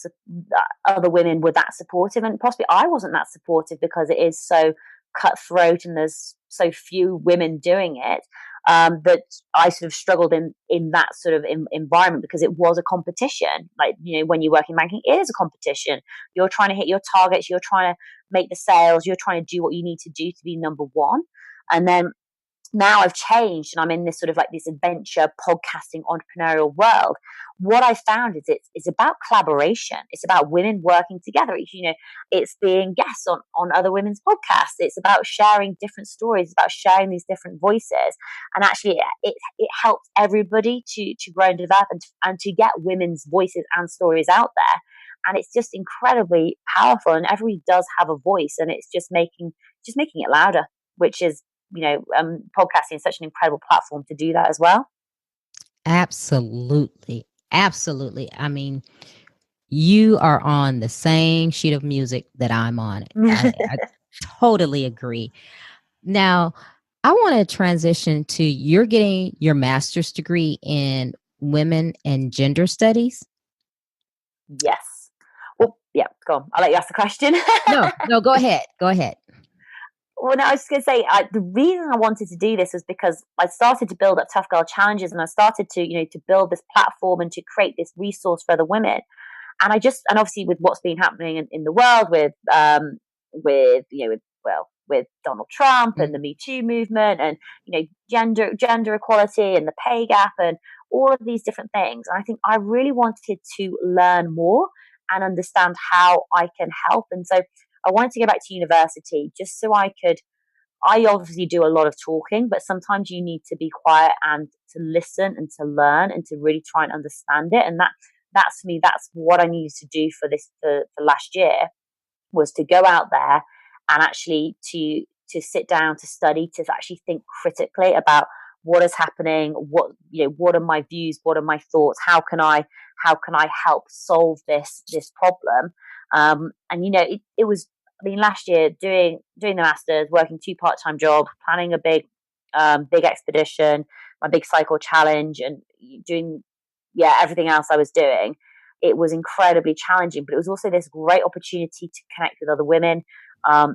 other women were that supportive, and possibly I wasn't that supportive because it is so cutthroat and there's so few women doing it. That I sort of struggled in that sort of environment because it was a competition. Like, when you work in banking, it is a competition. You're trying to hit your targets. You're trying to make the sales. You're trying to do what you need to do to be number one. And then now I've changed and I'm in this sort of like this adventure podcasting entrepreneurial world. What I found is it's about collaboration. It's about women working together. It's being guests on other women's podcasts. It's about sharing different stories. It's about sharing these different voices. And actually it helps everybody to grow and develop and to get women's voices and stories out there. And it's just incredibly powerful, and everybody does have a voice, and it's just making it louder, which is, podcasting is such an incredible platform to do that as well. Absolutely. Absolutely. I mean, you are on the same sheet of music that I'm on. I totally agree. Now, I want to transition to, you're getting your master's degree in women and gender studies. Yes. Well, yeah, go on. I'll let you ask the question. No, go ahead. Go ahead. Well, no, I was just going to say, the reason I wanted to do this was because I started to build up Tough Girl Challenges, and I started to, to build this platform and to create this resource for other women. And and obviously with what's been happening in the world with Donald Trump and the Me Too movement, and, gender equality and the pay gap and all of these different things. And I think I really wanted to learn more and understand how I can help. And so I wanted to go back to university just so I obviously do a lot of talking, but sometimes you need to be quiet and to listen and to learn and to really try and understand it. And that's for me, that's what I needed to do for last year, was to go out there and actually to sit down, to study, to actually think critically about what is happening, what are my views, what are my thoughts, how can I help solve this problem. And it was, I mean, last year doing the masters, working 2 part-time jobs, planning a big expedition, my big cycle challenge, and doing everything else I was doing. It was incredibly challenging, but it was also this great opportunity to connect with other women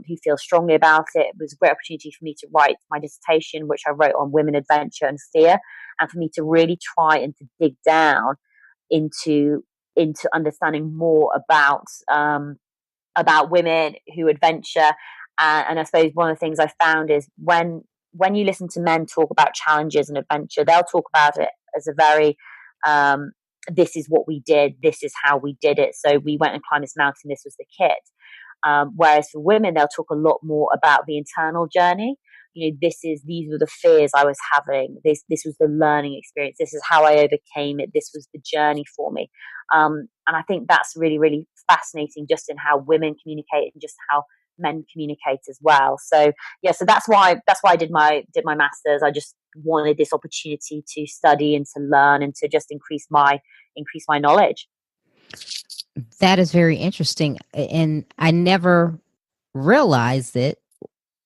who feel strongly about it. It was a great opportunity for me to write my dissertation, which I wrote on women, adventure, and fear, and for me to really try and to dig down into understanding more about women who adventure. And I suppose one of the things I found is when you listen to men talk about challenges and adventure, they'll talk about it as a very this is what we did, this is how we did it, so we went and climbed this mountain, this was the kit. Whereas for women, they'll talk a lot more about the internal journey. These were the fears I was having. This was the learning experience. This is how I overcame it. This was the journey for me. And I think that's really, really fascinating, just in how women communicate and just how men communicate as well. So so that's why I did my master's. I just wanted this opportunity to study and to learn and to just increase my knowledge. That is very interesting. And I never realized it.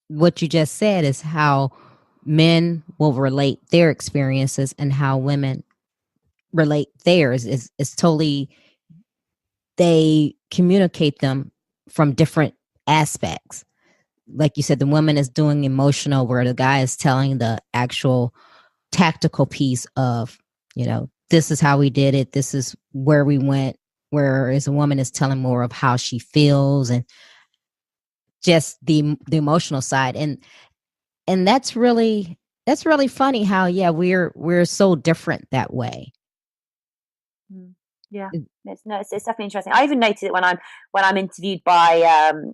What you just said is how men will relate their experiences and how women relate theirs is totally, they communicate them from different aspects. Like you said, the woman is doing emotional, where the guy is telling the actual tactical piece of, this is how we did it, this is where we went, whereas a woman is telling more of how she feels and just the emotional side. And that's really funny how, yeah, we're so different that way. Yeah, it's definitely interesting. I even noticed it when I'm interviewed by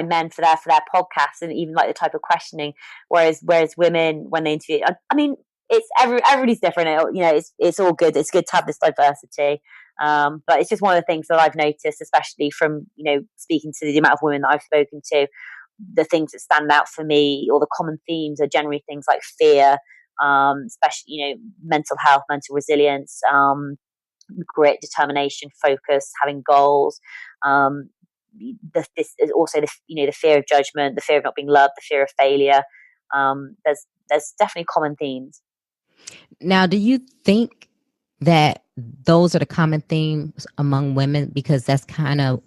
men for their podcasts, and even like the type of questioning. Whereas women, when they interview, I mean, it's everybody's different. It's all good. It's good to have this diversity. But it's just one of the things that I've noticed, especially from speaking to the amount of women that I've spoken to. The things that stand out for me, or the common themes, are generally things like fear, especially mental health, mental resilience. Grit, determination, focus, having goals. This is also the fear of judgment, the fear of not being loved, the fear of failure. There's definitely common themes. Now, do you think that those are the common themes among women, because that's kind of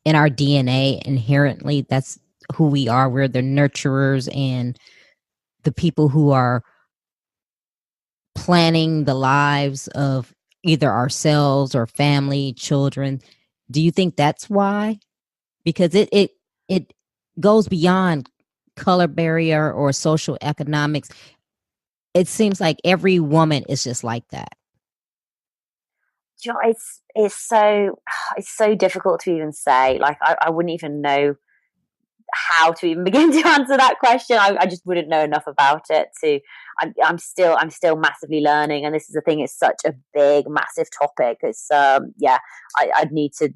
in our DNA inherently? That's who we are. We're the nurturers and the people who are planning the lives of either ourselves or family, children. Do you think that's why? Because it goes beyond color barrier or social economics. It seems like every woman is just like that. It's so difficult to even say. Like I wouldn't even know how to even begin to answer that question. I just wouldn't know enough about it to. I'm still massively learning, and this is the thing. It's such a big, massive topic. It's I'd need to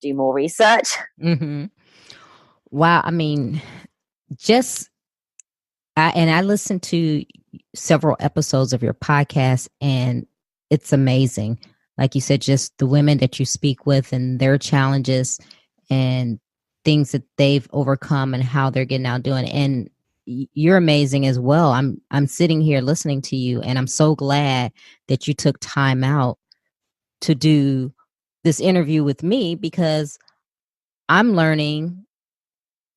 do more research. Mm-hmm. Wow, I mean, I listened to several episodes of your podcast, and it's amazing. Like you said, just the women that you speak with and their challenges and things that they've overcome and how they're getting out doing it. And you're amazing as well. I'm sitting here listening to you, and I'm so glad that you took time out to do this interview with me, because I'm learning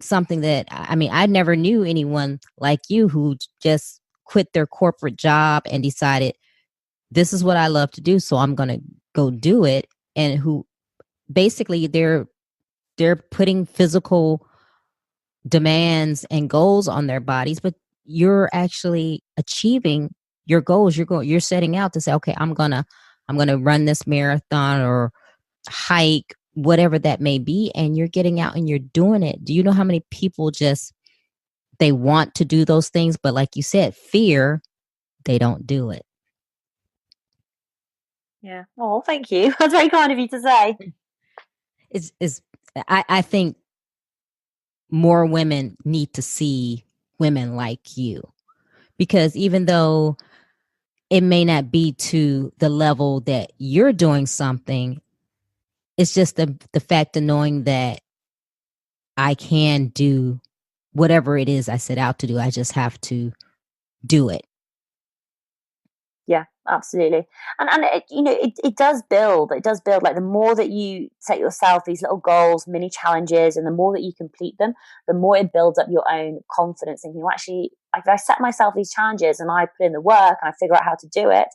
something that, I mean, I never knew anyone like you who just quit their corporate job and decided, this is what I love to do, so I'm going to go do it. And who basically they're putting physical demands and goals on their bodies, but you're actually achieving your goals. You're setting out to say, okay, I'm going to run this marathon or hike, whatever that may be, and you're getting out and you're doing it. Do you know how many people just, they want to do those things, but like you said, fear, they don't do it. Yeah. Oh, thank you. That's very kind of you to say. I think more women need to see women like you, because even though it may not be to the level that you're doing something, it's just the fact of knowing that I can do whatever it is I set out to do. I just have to do it. Yeah, absolutely. And it does build. It does build. Like the more that you set yourself these little goals, mini challenges, and the more that you complete them, the more it builds up your own confidence. Thinking, well, actually, if I set myself these challenges and I put in the work and I figure out how to do it,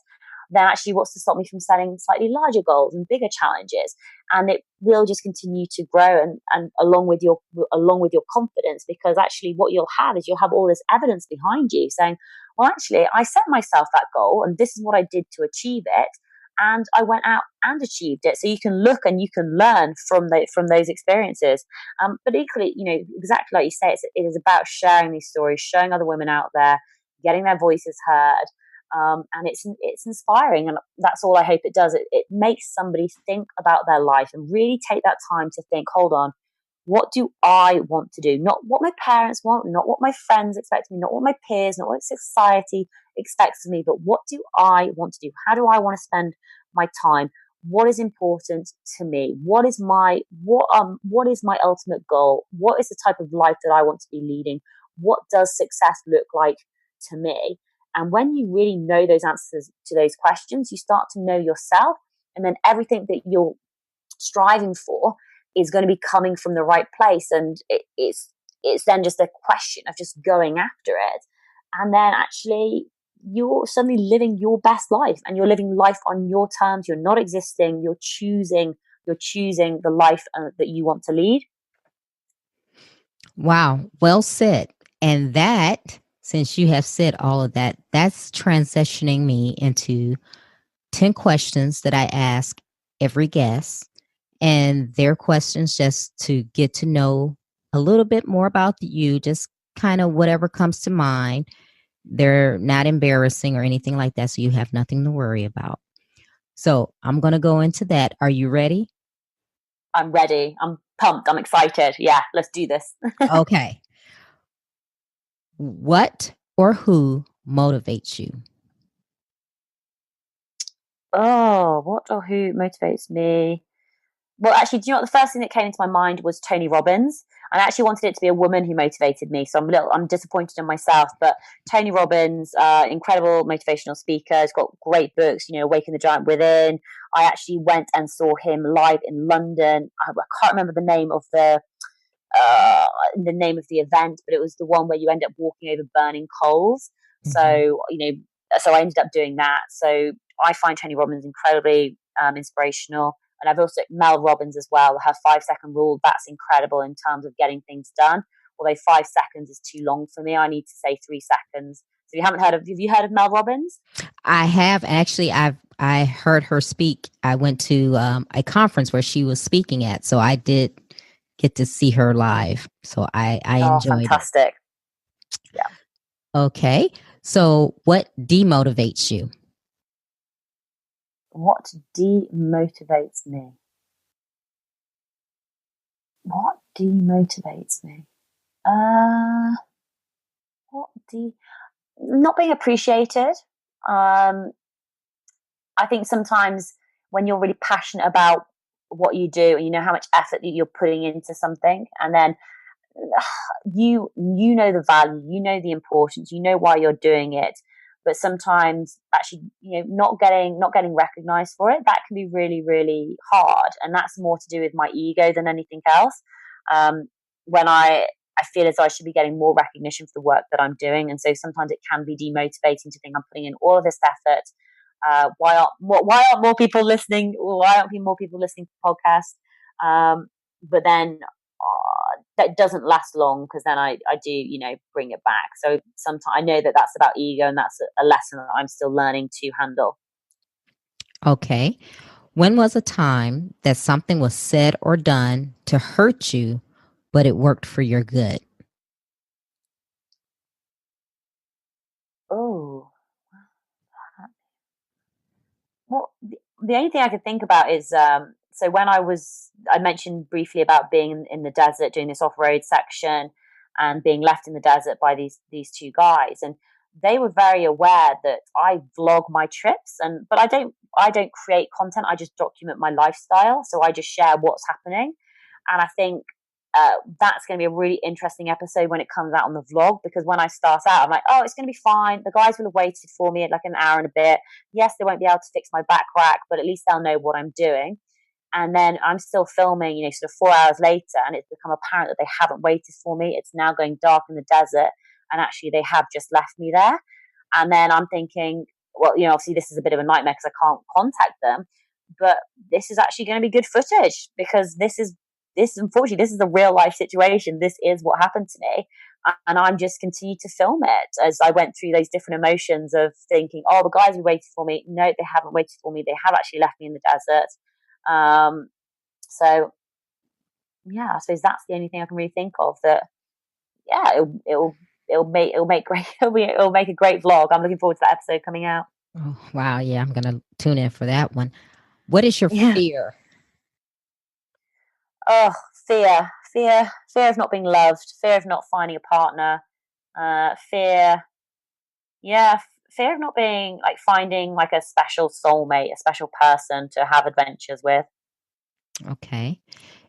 then actually what's to stop me from setting slightly larger goals and bigger challenges? And it will just continue to grow, and along with your confidence, because actually what you'll have is you'll have all this evidence behind you saying, well, actually, I set myself that goal and this is what I did to achieve it. And I went out and achieved it. So you can look and you can learn from those experiences. But equally, exactly like you say, it is about sharing these stories, showing other women out there, getting their voices heard. And it's inspiring, and that's all I hope it does. It makes somebody think about their life and really take that time to think, hold on, what do I want to do? Not what my parents want, not what my friends expect of me, not what my peers, not what society expects of me, but what do I want to do? How do I want to spend my time? What is important to me? What is my ultimate goal? What is the type of life that I want to be leading? What does success look like to me? And when you really know those answers to those questions, you start to know yourself, and then everything that you're striving for is going to be coming from the right place. And it's then just a question of just going after it. And then actually you're suddenly living your best life, and you're living life on your terms. You're not existing. You're choosing the life that you want to lead. Wow. Well said. And that, since you have said all of that, that's transitioning me into 10 questions that I ask every guest. And their questions just to get to know a little bit more about you, just kind of whatever comes to mind. They're not embarrassing or anything like that, so you have nothing to worry about. So I'm going to go into that. Are you ready? I'm ready. I'm pumped. I'm excited. Yeah, let's do this. Okay. What or who motivates you? Oh, what or who motivates me? Well, actually, do you know what? The first thing that came into my mind was Tony Robbins. I actually wanted it to be a woman who motivated me, so I'm disappointed in myself. But Tony Robbins, incredible motivational speaker, has got great books. Awaken the Giant Within. I actually went and saw him live in London. I can't remember the name of the event, but it was the one where you end up walking over burning coals. Mm-hmm. So I ended up doing that. So I find Tony Robbins incredibly inspirational. And I've also Mel Robbins as well. Her 5-second rule, that's incredible in terms of getting things done. Although 5 seconds is too long for me, I need to say 3 seconds. So have you heard of Mel Robbins? I have actually. I heard her speak. I went to a conference where she was speaking at, so I did get to see her live. So I enjoyed fantastic. It. Yeah. Okay. So what demotivates you? What demotivates me? What demotivates me? Not being appreciated. I think sometimes when you're really passionate about what you do, and you know how much effort that you're putting into something, and then you know the value, you know the importance, you know why you're doing it, but sometimes actually not getting recognized for it, that can be really, really hard. And that's more to do with my ego than anything else. When I feel as though I should be getting more recognition for the work that I'm doing, and so sometimes it can be demotivating to think I'm putting in all of this effort. Why aren't more people listening? Why aren't more people listening to podcasts? But then that doesn't last long, because then I do bring it back. So sometimes I know that that's about ego, and that's a lesson that I'm still learning to handle. Okay. When was a time that something was said or done to hurt you, but it worked for your good? Oh, well, the only thing I could think about is so when I mentioned briefly about being in the desert doing this off-road section and being left in the desert by these two guys, and they were very aware that I vlog my trips, but I don't create content. I just document my lifestyle, so I just share what's happening. And I think that's going to be a really interesting episode when it comes out on the vlog, because when I start out, I'm like, oh, it's going to be fine. The guys will have waited for me at like an hour and a bit. Yes, they won't be able to fix my back rack, but at least they'll know what I'm doing. And then I'm still filming, sort of 4 hours later, and it's become apparent that they haven't waited for me. It's now going dark in the desert, and actually they have just left me there. And then I'm thinking, well, obviously this is a bit of a nightmare because I can't contact them, but this is actually going to be good footage, because unfortunately, this is a real life situation. This is what happened to me. And I'm just continued to film it as I went through those different emotions of thinking, oh, the guys who waited for me, no, they haven't waited for me. They have actually left me in the desert. So yeah, I suppose that's the only thing I can really think of that. Yeah, it'll make a great vlog. I'm looking forward to that episode coming out. Oh, wow. Yeah, I'm going to tune in for that one. What is your fear? Oh, fear of not being loved, fear of not finding a partner, fear of not being finding a special soulmate, a special person to have adventures with. Okay.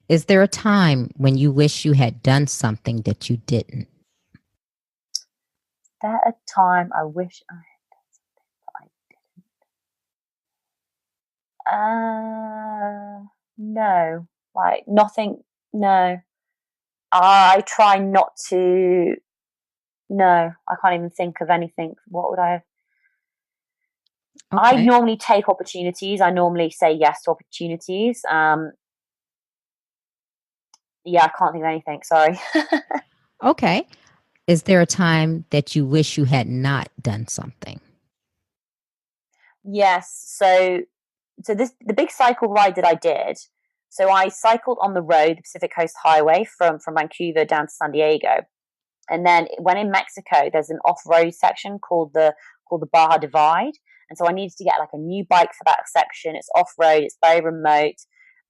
Is there a time when you wish you had done something that you didn't? there a time I wish I had done something but I didn't? No, like nothing. No, I try not to. No, I can't even think of anything. What would I have? I Okay. normally take opportunities. I normally say yes to opportunities. Yeah, I can't think of anything. Sorry. Okay. Is there a time that you wish you had not done something? Yes. So the big cycle ride that I did. So I cycled on the road, the Pacific Coast Highway from Vancouver down to San Diego. And then when in Mexico, there's an off-road section called the Baja Divide. And so I needed to get like a new bike for that section. It's off-road, it's very remote.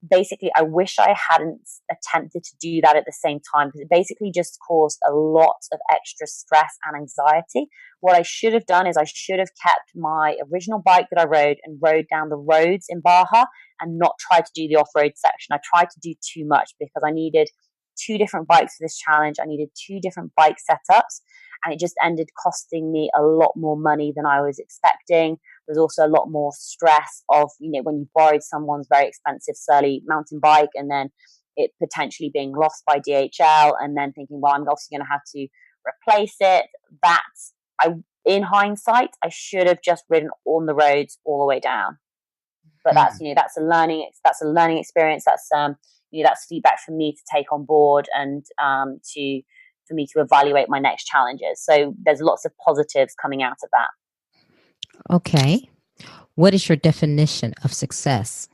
Basically, I wish I hadn't attempted to do that at the same time, because it basically just caused a lot of extra stress and anxiety. What I should have done is I should have kept my original bike that I rode and rode down the roads in Baja and not tried to do the off-road section. I tried to do too much because I needed two different bikes for this challenge. I needed two different bike setups, and it just ended costing me a lot more money than I was expecting. There's also a lot more stress of, when you borrowed someone's very expensive Surly mountain bike and then it potentially being lost by DHL, and then thinking, well, I'm obviously going to have to replace it. In hindsight, I should have just ridden on the roads all the way down. But that's a learning experience. That's feedback for me to take on board and for me to evaluate my next challenges. So there's lots of positives coming out of that. Okay. What is your definition of success?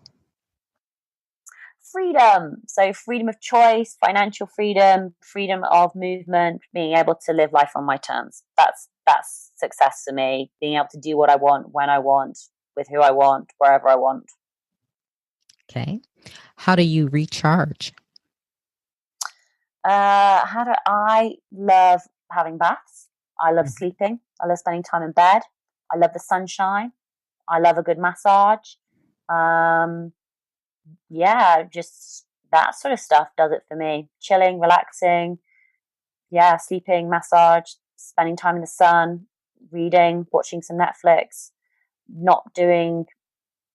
Freedom. So freedom of choice, financial freedom, freedom of movement, being able to live life on my terms. That's success for me. Being able to do what I want, when I want, with who I want, wherever I want. Okay. How do you recharge? I love having baths. I love sleeping. I love spending time in bed. I love the sunshine. I love a good massage. Just that sort of stuff does it for me. Chilling, relaxing. Yeah, sleeping, massage, spending time in the sun, reading, watching some Netflix, not doing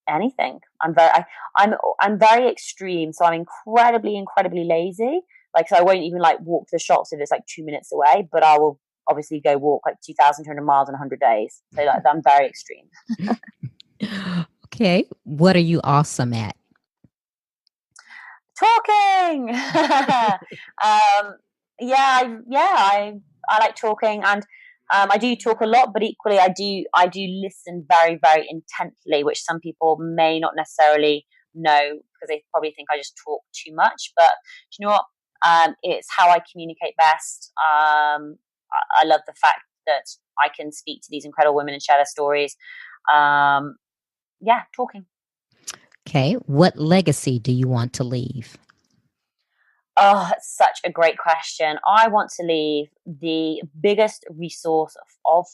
anything. I'm very extreme, so I'm incredibly lazy. Like, so I won't even like walk to the shops if it's like 2 minutes away, but I will obviously go walk like 2,200 miles in 100 days. So like, I'm very extreme. Okay. What are you awesome at? Talking. I like talking, and I do talk a lot, but equally I do listen very, very intently, which some people may not necessarily know because they probably think I just talk too much. But do you know what? It's how I communicate best. I love the fact that I can speak to these incredible women and share their stories. Talking. Okay. What legacy do you want to leave? Oh, it's such a great question. I want to leave the biggest resource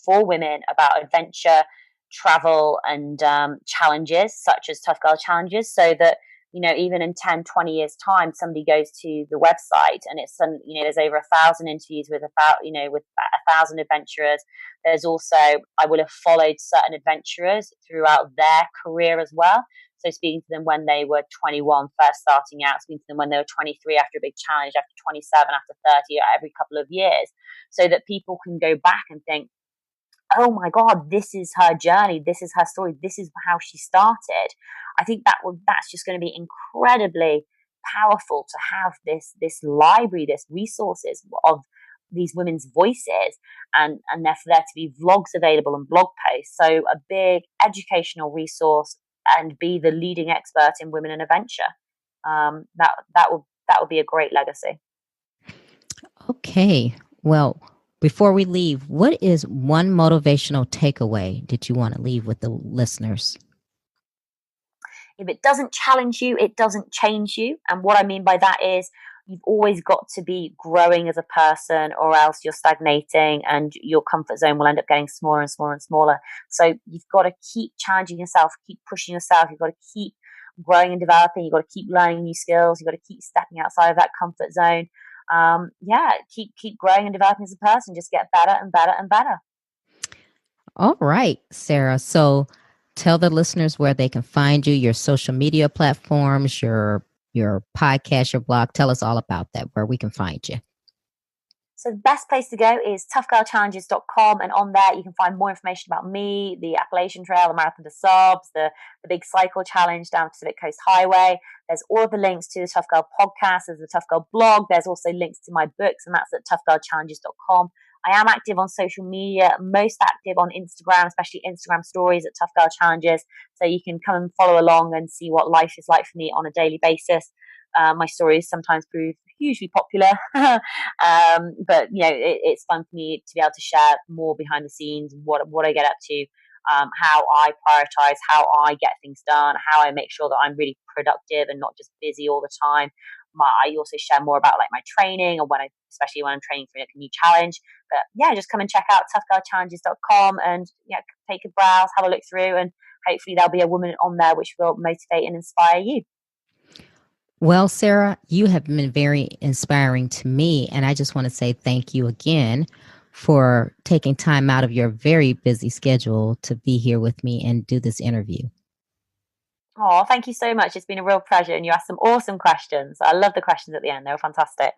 for women about adventure, travel, and challenges, such as Tough Girl Challenges, so that, even in 10, 20 years' time, somebody goes to the website and there's over 1,000 interviews with with 1,000 adventurers. There's also, I will have followed certain adventurers throughout their career as well. So speaking to them when they were 21, first starting out, speaking to them when they were 23 after a big challenge, after 27, after 30, every couple of years, so that people can go back and think, oh my God, this is her journey. This is her story. This is how she started. I think that's just going to be incredibly powerful to have this library, this resources of these women's voices, and for there to be vlogs available and blog posts. So a big educational resource, and be the leading expert in women in adventure. That would be a great legacy. Okay. Well, before we leave, what is one motivational takeaway that you want to leave with the listeners? If it doesn't challenge you, it doesn't change you. And what I mean by that is you've always got to be growing as a person, or else you're stagnating and your comfort zone will end up getting smaller and smaller and smaller. So you've got to keep challenging yourself, keep pushing yourself. You've got to keep growing and developing. You've got to keep learning new skills. You've got to keep stepping outside of that comfort zone. Keep growing and developing as a person. Just get better and better and better. All right, Sarah. So tell the listeners where they can find you, your social media platforms, your podcast, your blog. Tell us all about that, where we can find you. So the best place to go is toughgirlchallenges.com, and on there you can find more information about me, the Appalachian Trail, the Marathon des Sables, the big cycle challenge down Pacific Coast Highway. There's all of the links to the Tough Girl podcast, there's the Tough Girl blog, there's also links to my books, and that's at toughgirlchallenges.com. I am active on social media, most active on Instagram, especially Instagram stories at Tough Girl Challenges. So you can come and follow along and see what life is like for me on a daily basis. My stories sometimes prove hugely popular, but it's fun for me to be able to share more behind the scenes, what I get up to, how I prioritize, how I get things done, how I make sure that I'm really productive and not just busy all the time. I also share more about like my training, or especially when I'm training for a new challenge. But yeah, just come and check out toughgirlchallenges.com and take a browse, have a look through, and hopefully there'll be a woman on there which will motivate and inspire you. Well, Sarah, you have been very inspiring to me, and I just want to say thank you again for taking time out of your very busy schedule to be here with me and do this interview. Oh, thank you so much. It's been a real pleasure, and you asked some awesome questions. I love the questions at the end. They were fantastic.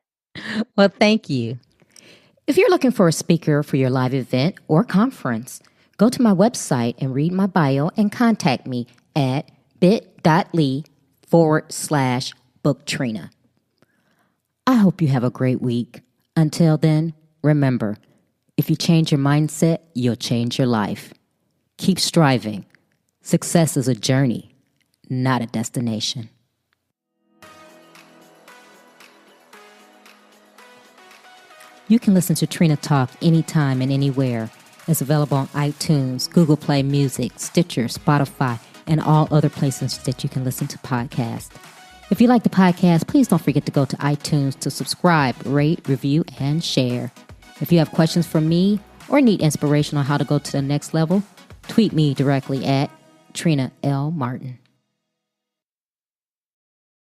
Well, thank you. If you're looking for a speaker for your live event or conference, go to my website and read my bio and contact me at bit.ly/book Trina. I hope you have a great week. Until then, remember, if you change your mindset, you'll change your life. Keep striving. Success is a journey, not a destination. You can listen to Trina Talk anytime and anywhere. It's available on iTunes, Google Play Music, Stitcher, Spotify, and all other places that you can listen to podcasts. If you like the podcast, please don't forget to go to iTunes to subscribe, rate, review, and share. If you have questions for me or need inspiration on how to go to the next level, tweet me directly at Trina L. Martin.